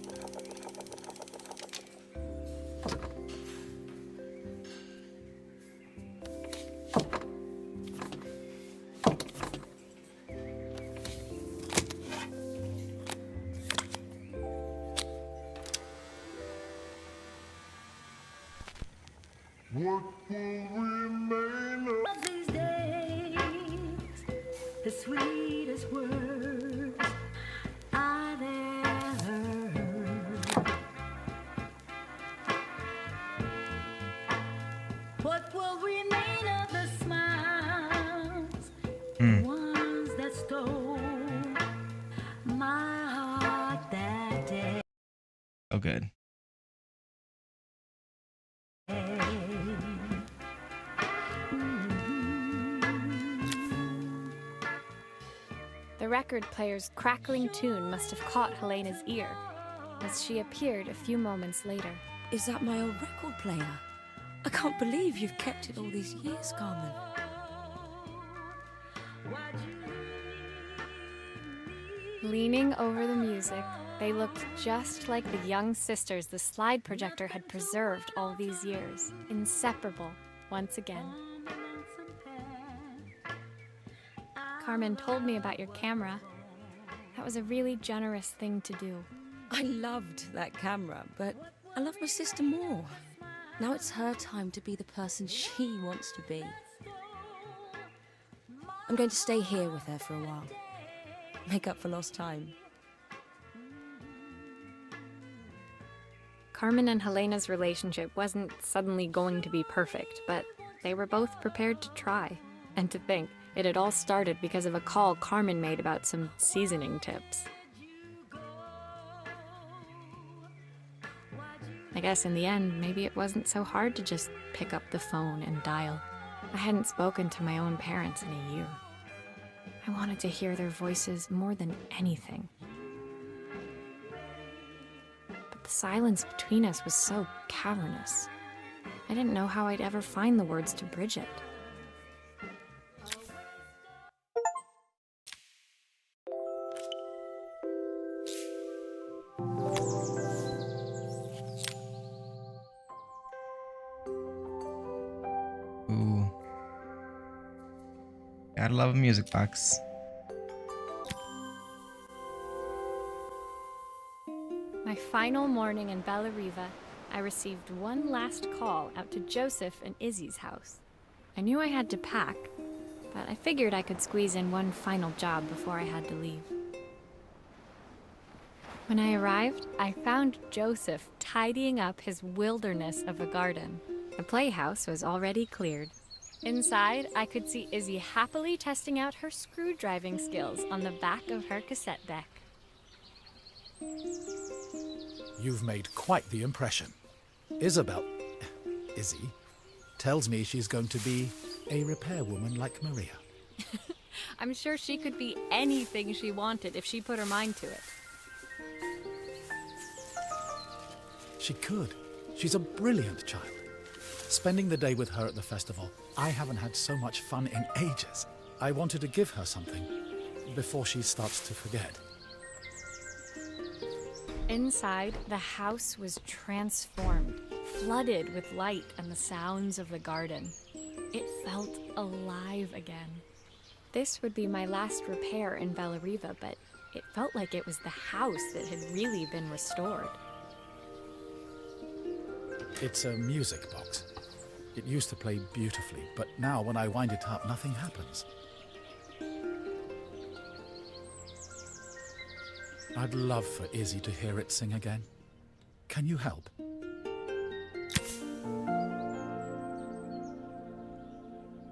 What will remain of These days, the sweetest words I've ever heard. What will remain of the smiles, the ones that stole my heart that day? Oh, good. The record player's crackling tune must have caught Helena's ear, as she appeared a few moments later. Is that my old record player? I can't believe you've kept it all these years, Carmen. Leaning over the music, they looked just like the young sisters the slide projector had preserved all these years, inseparable once again. Carmen told me about your camera. That was a really generous thing to do. I loved that camera, but I love my sister more. Now it's her time to be the person she wants to be. I'm going to stay here with her for a while. Make up for lost time. Carmen and Helena's relationship wasn't suddenly going to be perfect, but they were both prepared to try. And to think, it had all started because of a call Carmen made about some seasoning tips. I guess in the end, maybe it wasn't so hard to just pick up the phone and dial. I hadn't spoken to my own parents in a year. I wanted to hear their voices more than anything. But the silence between us was so cavernous. I didn't know how I'd ever find the words to bridge it. Ooh. Gotta love a music box. My final morning in Bella Riva, I received one last call out to Joseph and Izzy's house. I knew I had to pack, but I figured I could squeeze in one final job before I had to leave. When I arrived, I found Joseph tidying up his wilderness of a garden. The playhouse was already cleared. Inside, I could see Izzy happily testing out her screw-driving skills on the back of her cassette deck. You've made quite the impression. Izzy, tells me she's going to be a repairwoman like Maria. I'm sure she could be anything she wanted if she put her mind to it. She could. She's a brilliant child. Spending the day with her at the festival, I haven't had so much fun in ages. I wanted to give her something before she starts to forget. Inside, the house was transformed, flooded with light and the sounds of the garden. It felt alive again. This would be my last repair in Bellariva, but it felt like it was the house that had really been restored. It's a music box. It used to play beautifully, but now when I wind it up, nothing happens. I'd love for Izzy to hear it sing again. Can you help?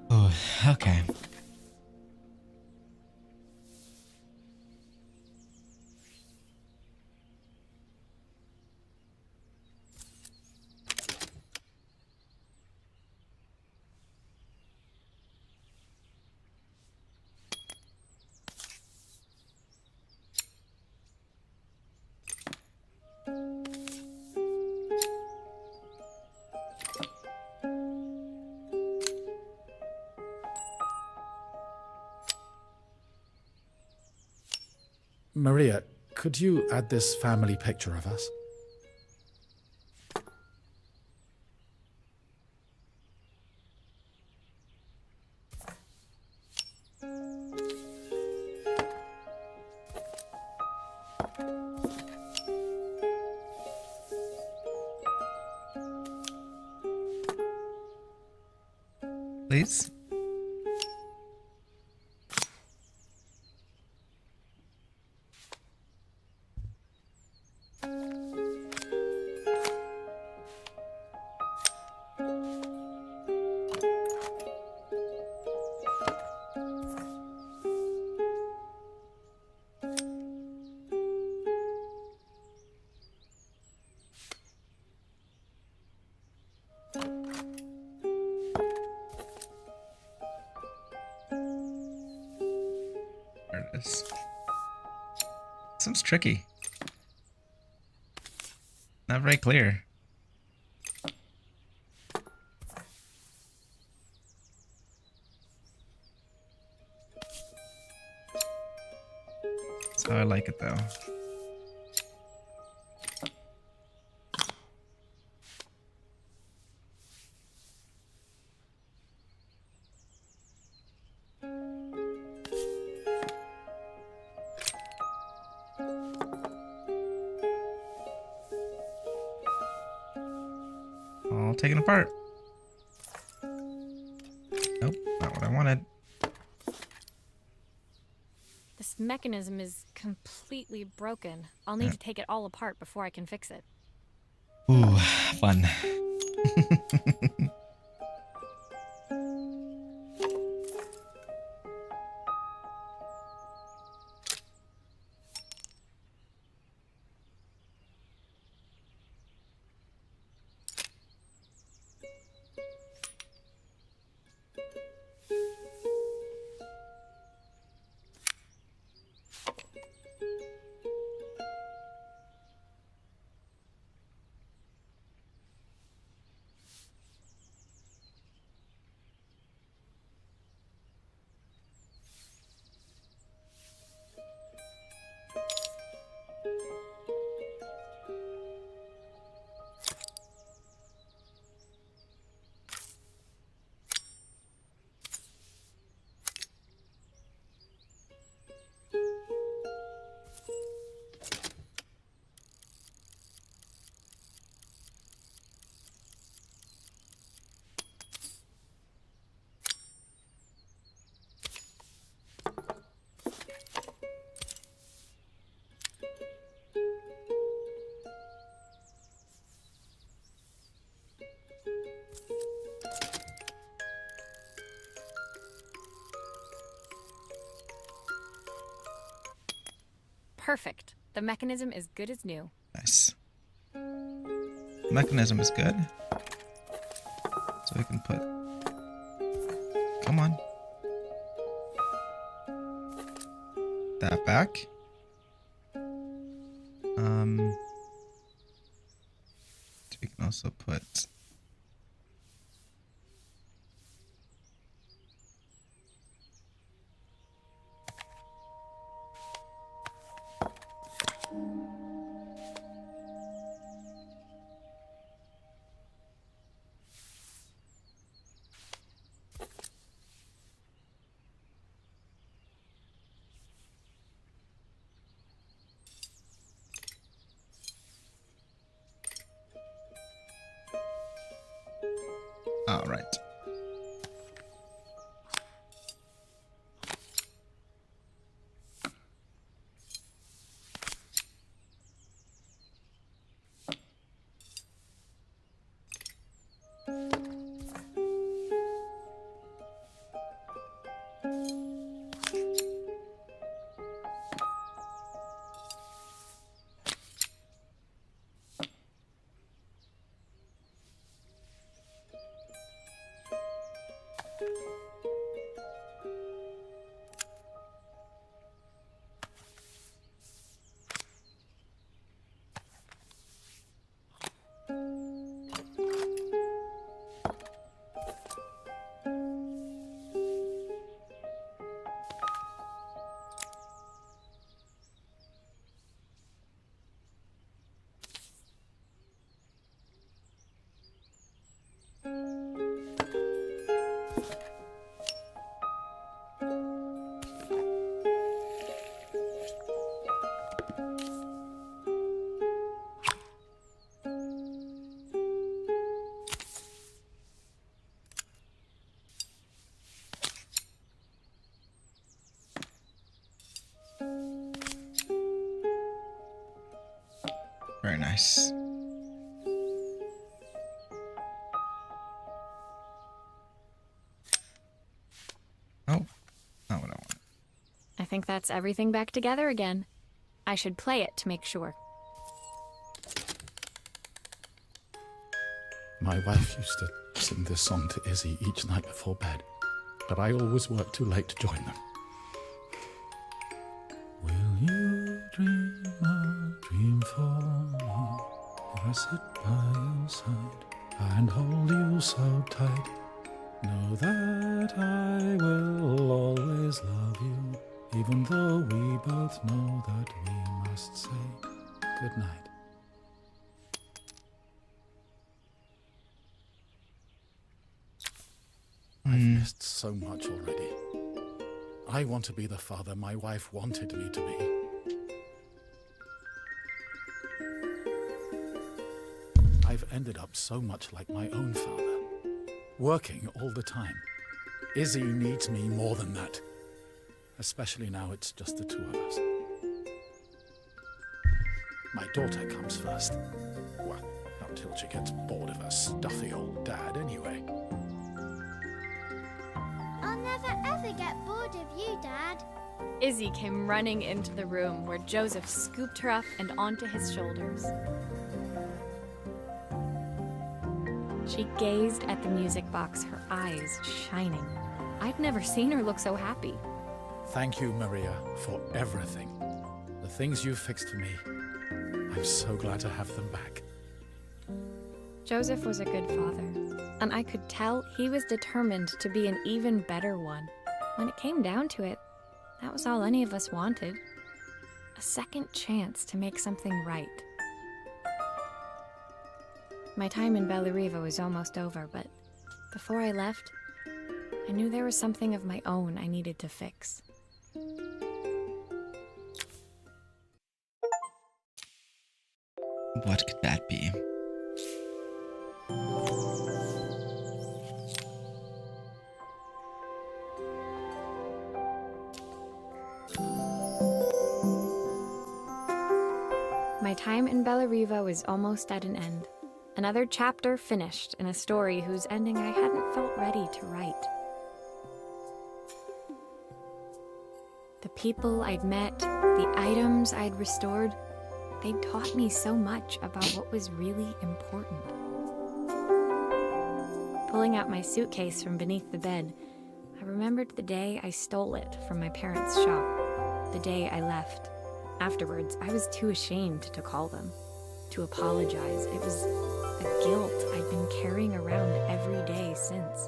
Oh, okay. Maria, could you add this family picture of us? Please. There it is. Seems tricky. Not very clear. That's how I like it though. All taken apart. Nope, not what I wanted. This mechanism is completely broken. I'll need to take it all apart before I can fix it. Ooh, fun. Perfect. The mechanism is good as new. Nice. Mechanism is good. So we can put... Come on. That back. So we can also put Very nice. Oh, not what I want. I think that's everything back together again. I should play it to make sure. My wife used to sing this song to Izzy each night before bed, but I always worked too late to join them. Will you dream a dream for me? If I sit by your side and hold you so tight, know that I will always love you, even though we both know that we must say goodnight. I've missed so much already. I want to be the father my wife wanted me to be. I've ended up so much like my own father, working all the time. Izzy needs me more than that, especially now it's just the two of us. My daughter comes first. Well, until she gets bored of her stuffy old dad anyway. I'll never ever get bored of you, Dad. Izzy came running into the room where Joseph scooped her up and onto his shoulders. She gazed at the music box, her eyes shining. I'd never seen her look so happy. Thank you, Maria, for everything. The things you've fixed for me. I'm so glad to have them back. Joseph was a good father, and I could tell he was determined to be an even better one. When it came down to it, that was all any of us wanted. A second chance to make something right. My time in Bellariva was almost over, but before I left, I knew there was something of my own I needed to fix. What could that be? My time in Bellariva was almost at an end. Another chapter finished in a story whose ending I hadn't felt ready to write. The people I'd met, the items I'd restored, they'd taught me so much about what was really important. Pulling out my suitcase from beneath the bed, I remembered the day I stole it from my parents' shop, the day I left. Afterwards, I was too ashamed to call them, to apologize. It was a guilt I'd been carrying around every day since.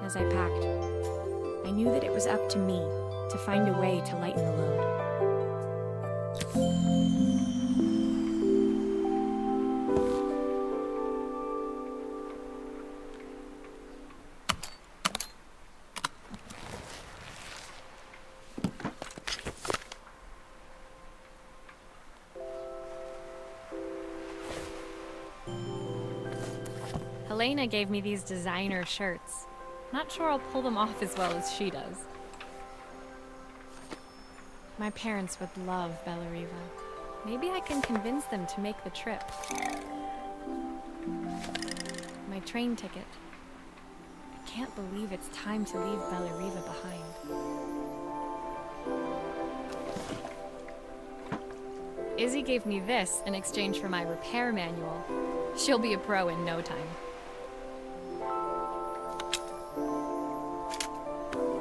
As I packed, I knew that it was up to me to find a way to lighten the load. Helena gave me these designer shirts. Not sure I'll pull them off as well as she does. My parents would love Bellariva. Maybe I can convince them to make the trip. My train ticket. I can't believe it's time to leave Bellariva behind. Izzy gave me this in exchange for my repair manual. She'll be a pro in no time.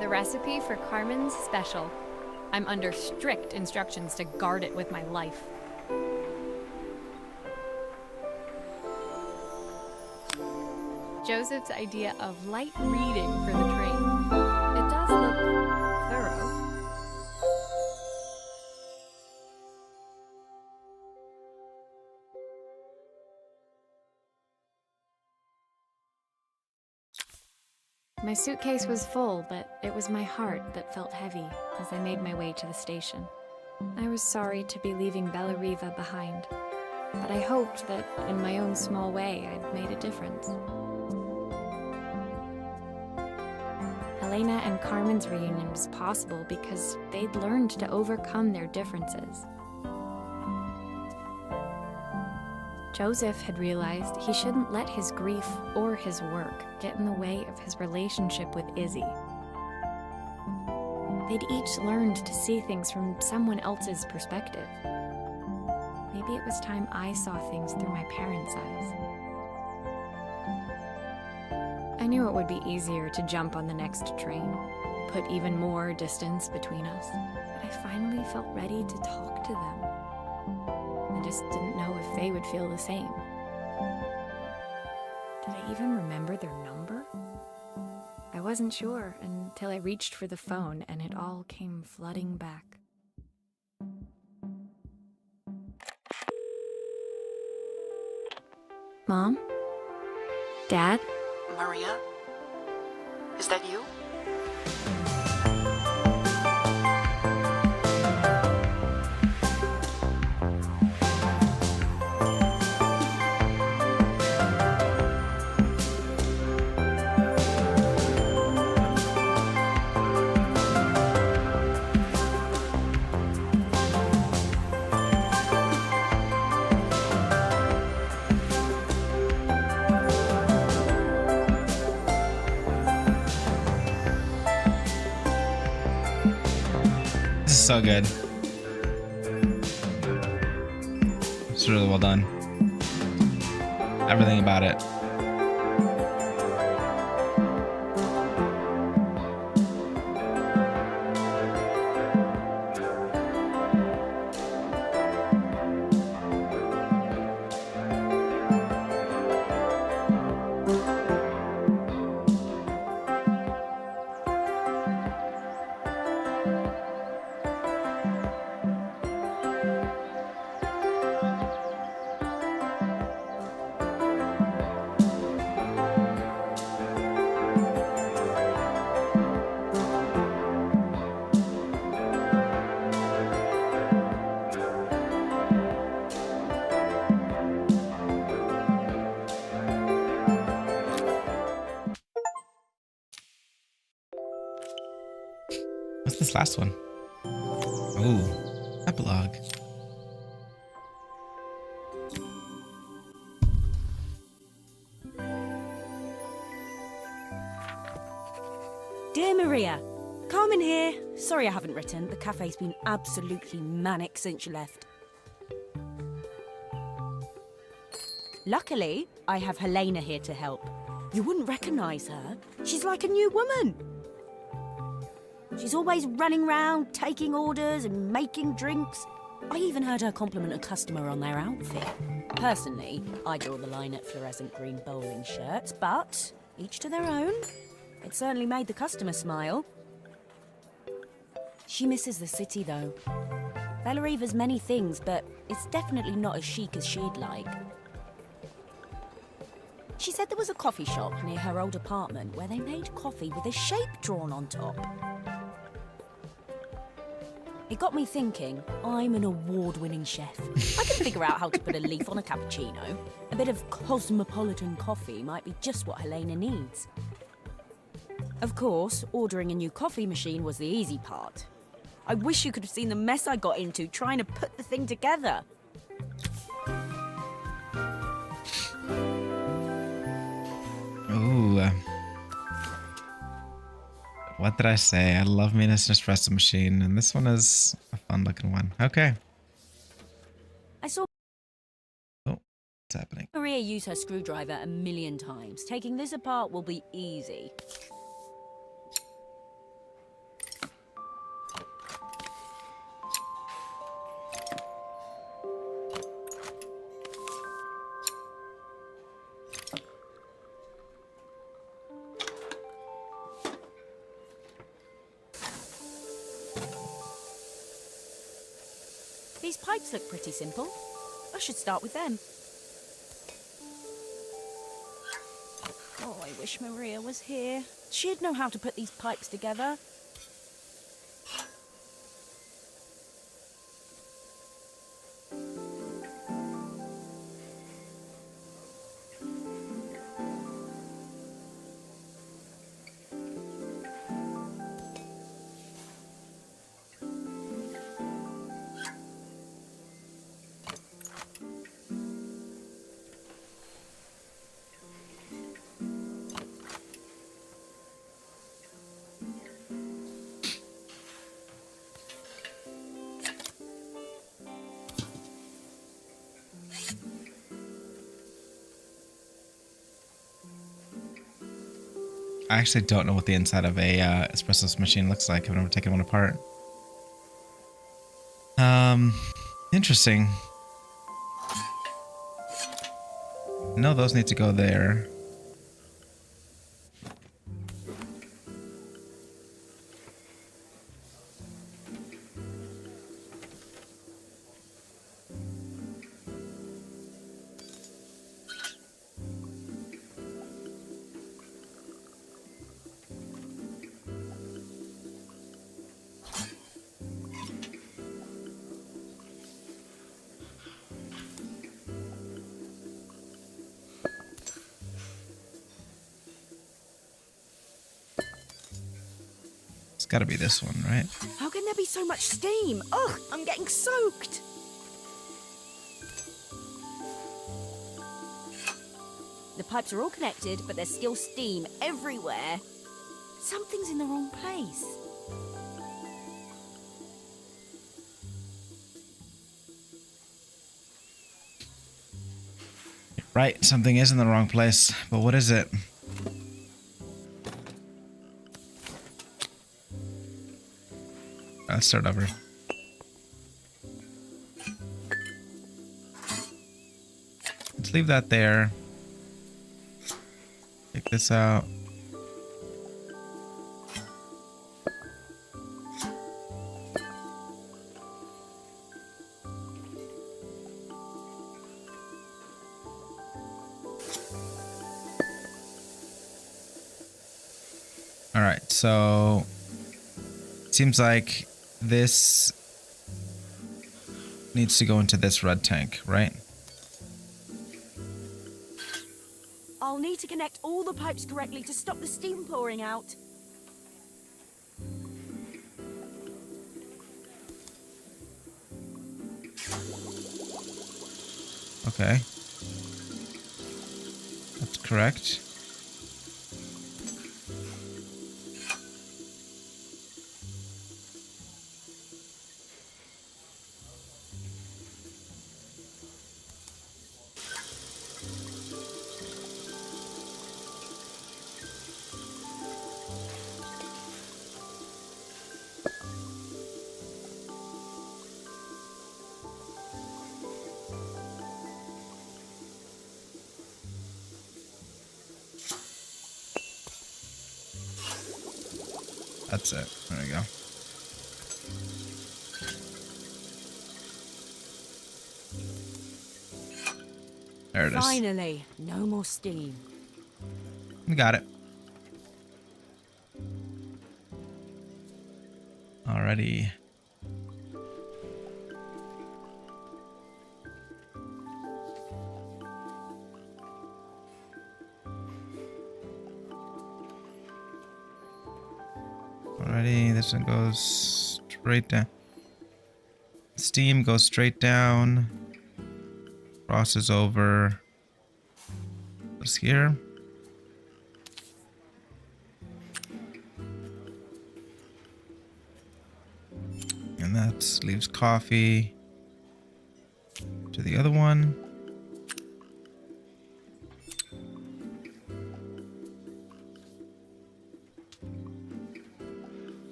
The recipe for Carmen's special. I'm under strict instructions to guard it with my life. Joseph's idea of light reading for the train. It does look thorough. My suitcase was full, but it was my heart that felt heavy as I made my way to the station. I was sorry to be leaving Bellariva behind, but I hoped that in my own small way I'd made a difference. Helena and Carmen's reunion was possible because they'd learned to overcome their differences. Joseph had realized he shouldn't let his grief or his work get in the way of his relationship with Izzy. They'd each learned to see things from someone else's perspective. Maybe it was time I saw things through my parents' eyes. I knew it would be easier to jump on the next train, put even more distance between us, but I finally felt ready to talk to them. I just didn't know if they would feel the same. Did I even remember their number? I wasn't sure until I reached for the phone and it all came flooding back. Mom? Dad? Maria? Is that you? This is so good. It's really well done. Everything about it. What's this last one? Oh, epilogue. Dear Maria, Carmen here. Sorry I haven't written. The cafe's been absolutely manic since you left. Luckily, I have Helena here to help. You wouldn't recognise her. She's like a new woman. She's always running round, taking orders and making drinks. I even heard her compliment a customer on their outfit. Personally, I draw the line at fluorescent green bowling shirts, but each to their own. It certainly made the customer smile. She misses the city, though. Bellariva's many things, but it's definitely not as chic as she'd like. She said there was a coffee shop near her old apartment where they made coffee with a shape drawn on top. It got me thinking, I'm an award-winning chef. I can figure out how to put a leaf on a cappuccino. A bit of cosmopolitan coffee might be just what Helena needs. Of course, ordering a new coffee machine was the easy part. I wish you could have seen the mess I got into trying to put the thing together. Ooh. What did I say? I love me an espresso machine, and this one is a fun looking one. Okay. I saw Oh, what's happening? Maria use her screwdriver a million times. Taking this apart will be easy. These pipes look pretty simple. I should start with them. Oh, I wish Maria was here. She'd know how to put these pipes together. I actually don't know what the inside of a espresso machine looks like. I've never taken one apart. Interesting. No, those need to go there. It's got to be this one, right? How can there be so much steam? Ugh, I'm getting soaked. The pipes are all connected, but there's still steam everywhere. Something's in the wrong place. Right, something is in the wrong place, but what is it? Let's start over. Let's leave that there. Take this out. All right, so it seems like this needs to go into this red tank, right? I'll need to connect all the pipes correctly to stop the steam pouring out. Okay. That's correct. That's it. There we go. There it is. Finally, no more steam. We got it. Alrighty. Alrighty, this one goes straight down. Steam goes straight down. Crosses over. Goes here. And that leaves coffee to the other one.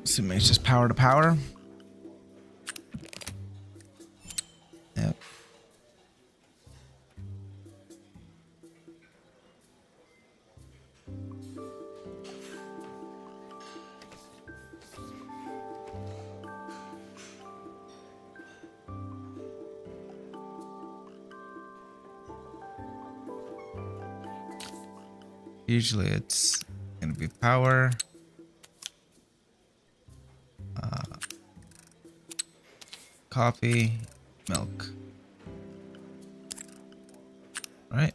Assuming it's just power to power. Yep. Usually it's gonna be power. Coffee, milk. Right?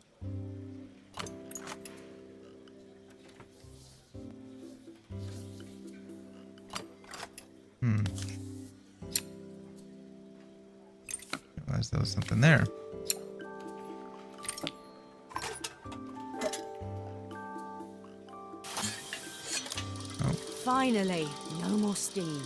Realized there was something there. Finally, no more steam.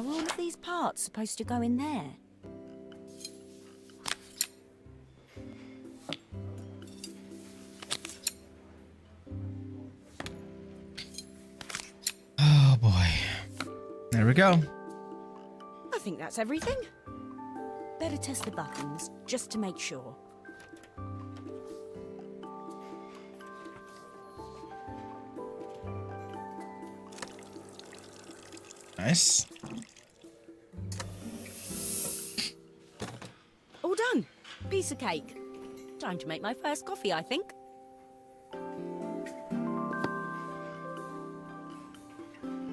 all of these parts supposed to go in there? Oh boy. There we go. I think that's everything. Better test the buttons, just to make sure. Nice. All done. Piece of cake. Time to make my first coffee, I think.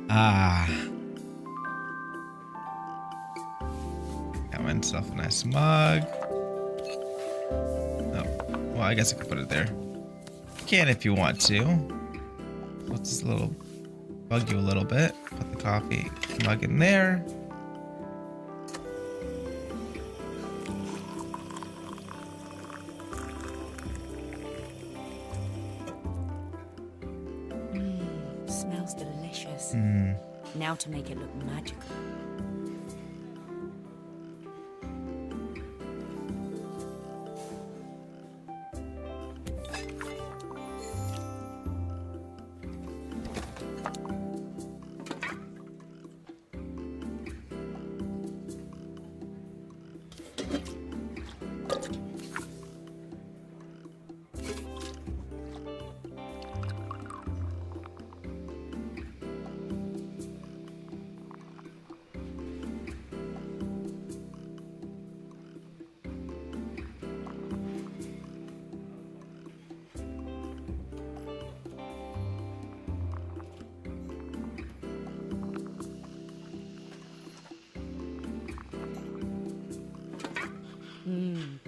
Ah. Got myself a nice mug. Oh, well, I guess I could put it there. You can if you want to. Let's just bug you a little bit. Put the coffee mug in there. Smells delicious. Now to make it look magical.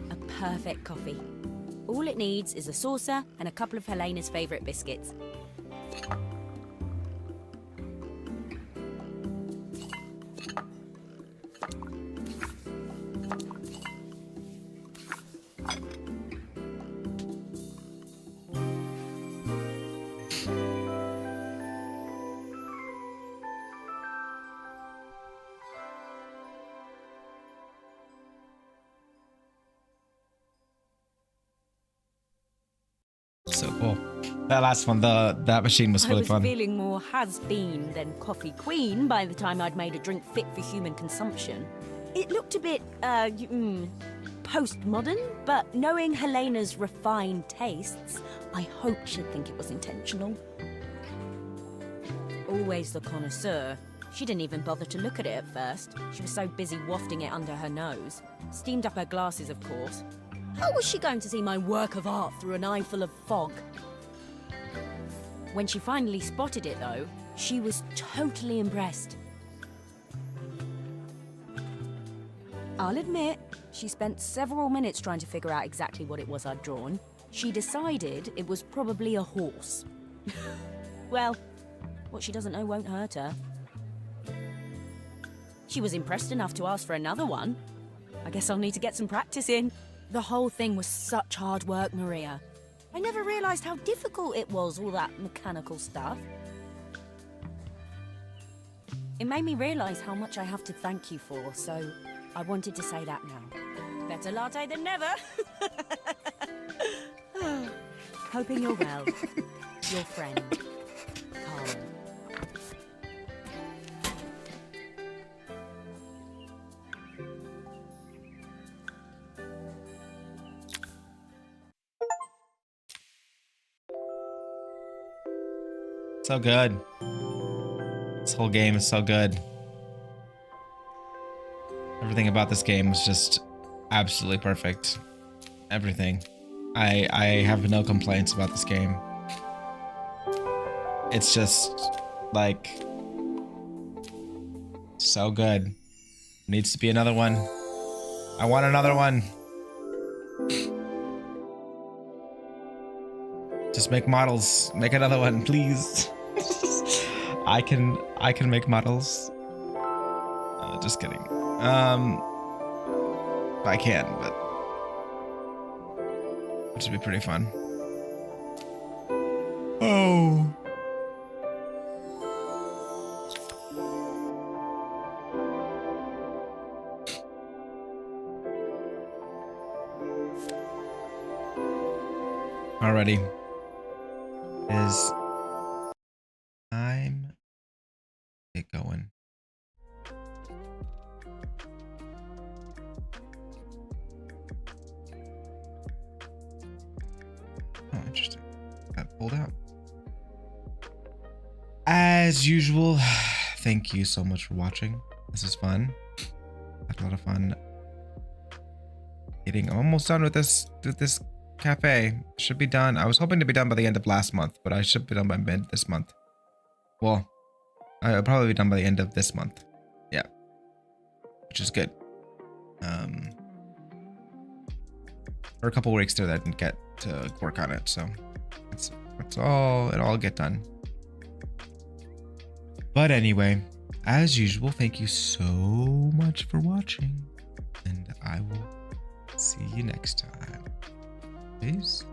A perfect coffee. All it needs is a saucer and a couple of Helena's favourite biscuits. So cool. That last one, that machine was I really was fun. feeling more has-been than coffee queen by the time I'd made a drink fit for human consumption. It looked a bit, postmodern, but knowing Helena's refined tastes, I hope she'd think it was intentional. Always the connoisseur. She didn't even bother to look at it at first. She was so busy wafting it under her nose. Steamed up her glasses, of course. How was she going to see my work of art through an eyeful of fog? When she finally spotted it, though, she was totally impressed. I'll admit, she spent several minutes trying to figure out exactly what it was I'd drawn. She decided it was probably a horse. Well, what she doesn't know won't hurt her. She was impressed enough to ask for another one. I guess I'll need to get some practice in. The whole thing was such hard work, Maria. I never realised how difficult it was, all that mechanical stuff. It made me realise how much I have to thank you for, so I wanted to say that now. Better latte than never. Hoping you're well. Your friend, Carl. So good. This whole game is so good. Everything about this game is just absolutely perfect. Everything. I have no complaints about this game. It's just like so good. Needs to be another one. I want another one. Just make models. Make another one, please. I can make models. Just kidding. I can, but it should be pretty fun. Oh. Alrighty. It is time to get going. Oh, interesting. Got pulled out. As usual, thank you so much for watching. This is fun. Had a lot of fun. I'm almost done with this cafe. Should be done. I was hoping to be done by the end of last month, but I should be done by mid this month. Well, I'll probably be done by the end of this month. Yeah. Which is good. For a couple weeks there that I didn't get to work on it, so it's all it'll get done. But anyway, as usual, thank you so much for watching, and I will see you next time. Peace.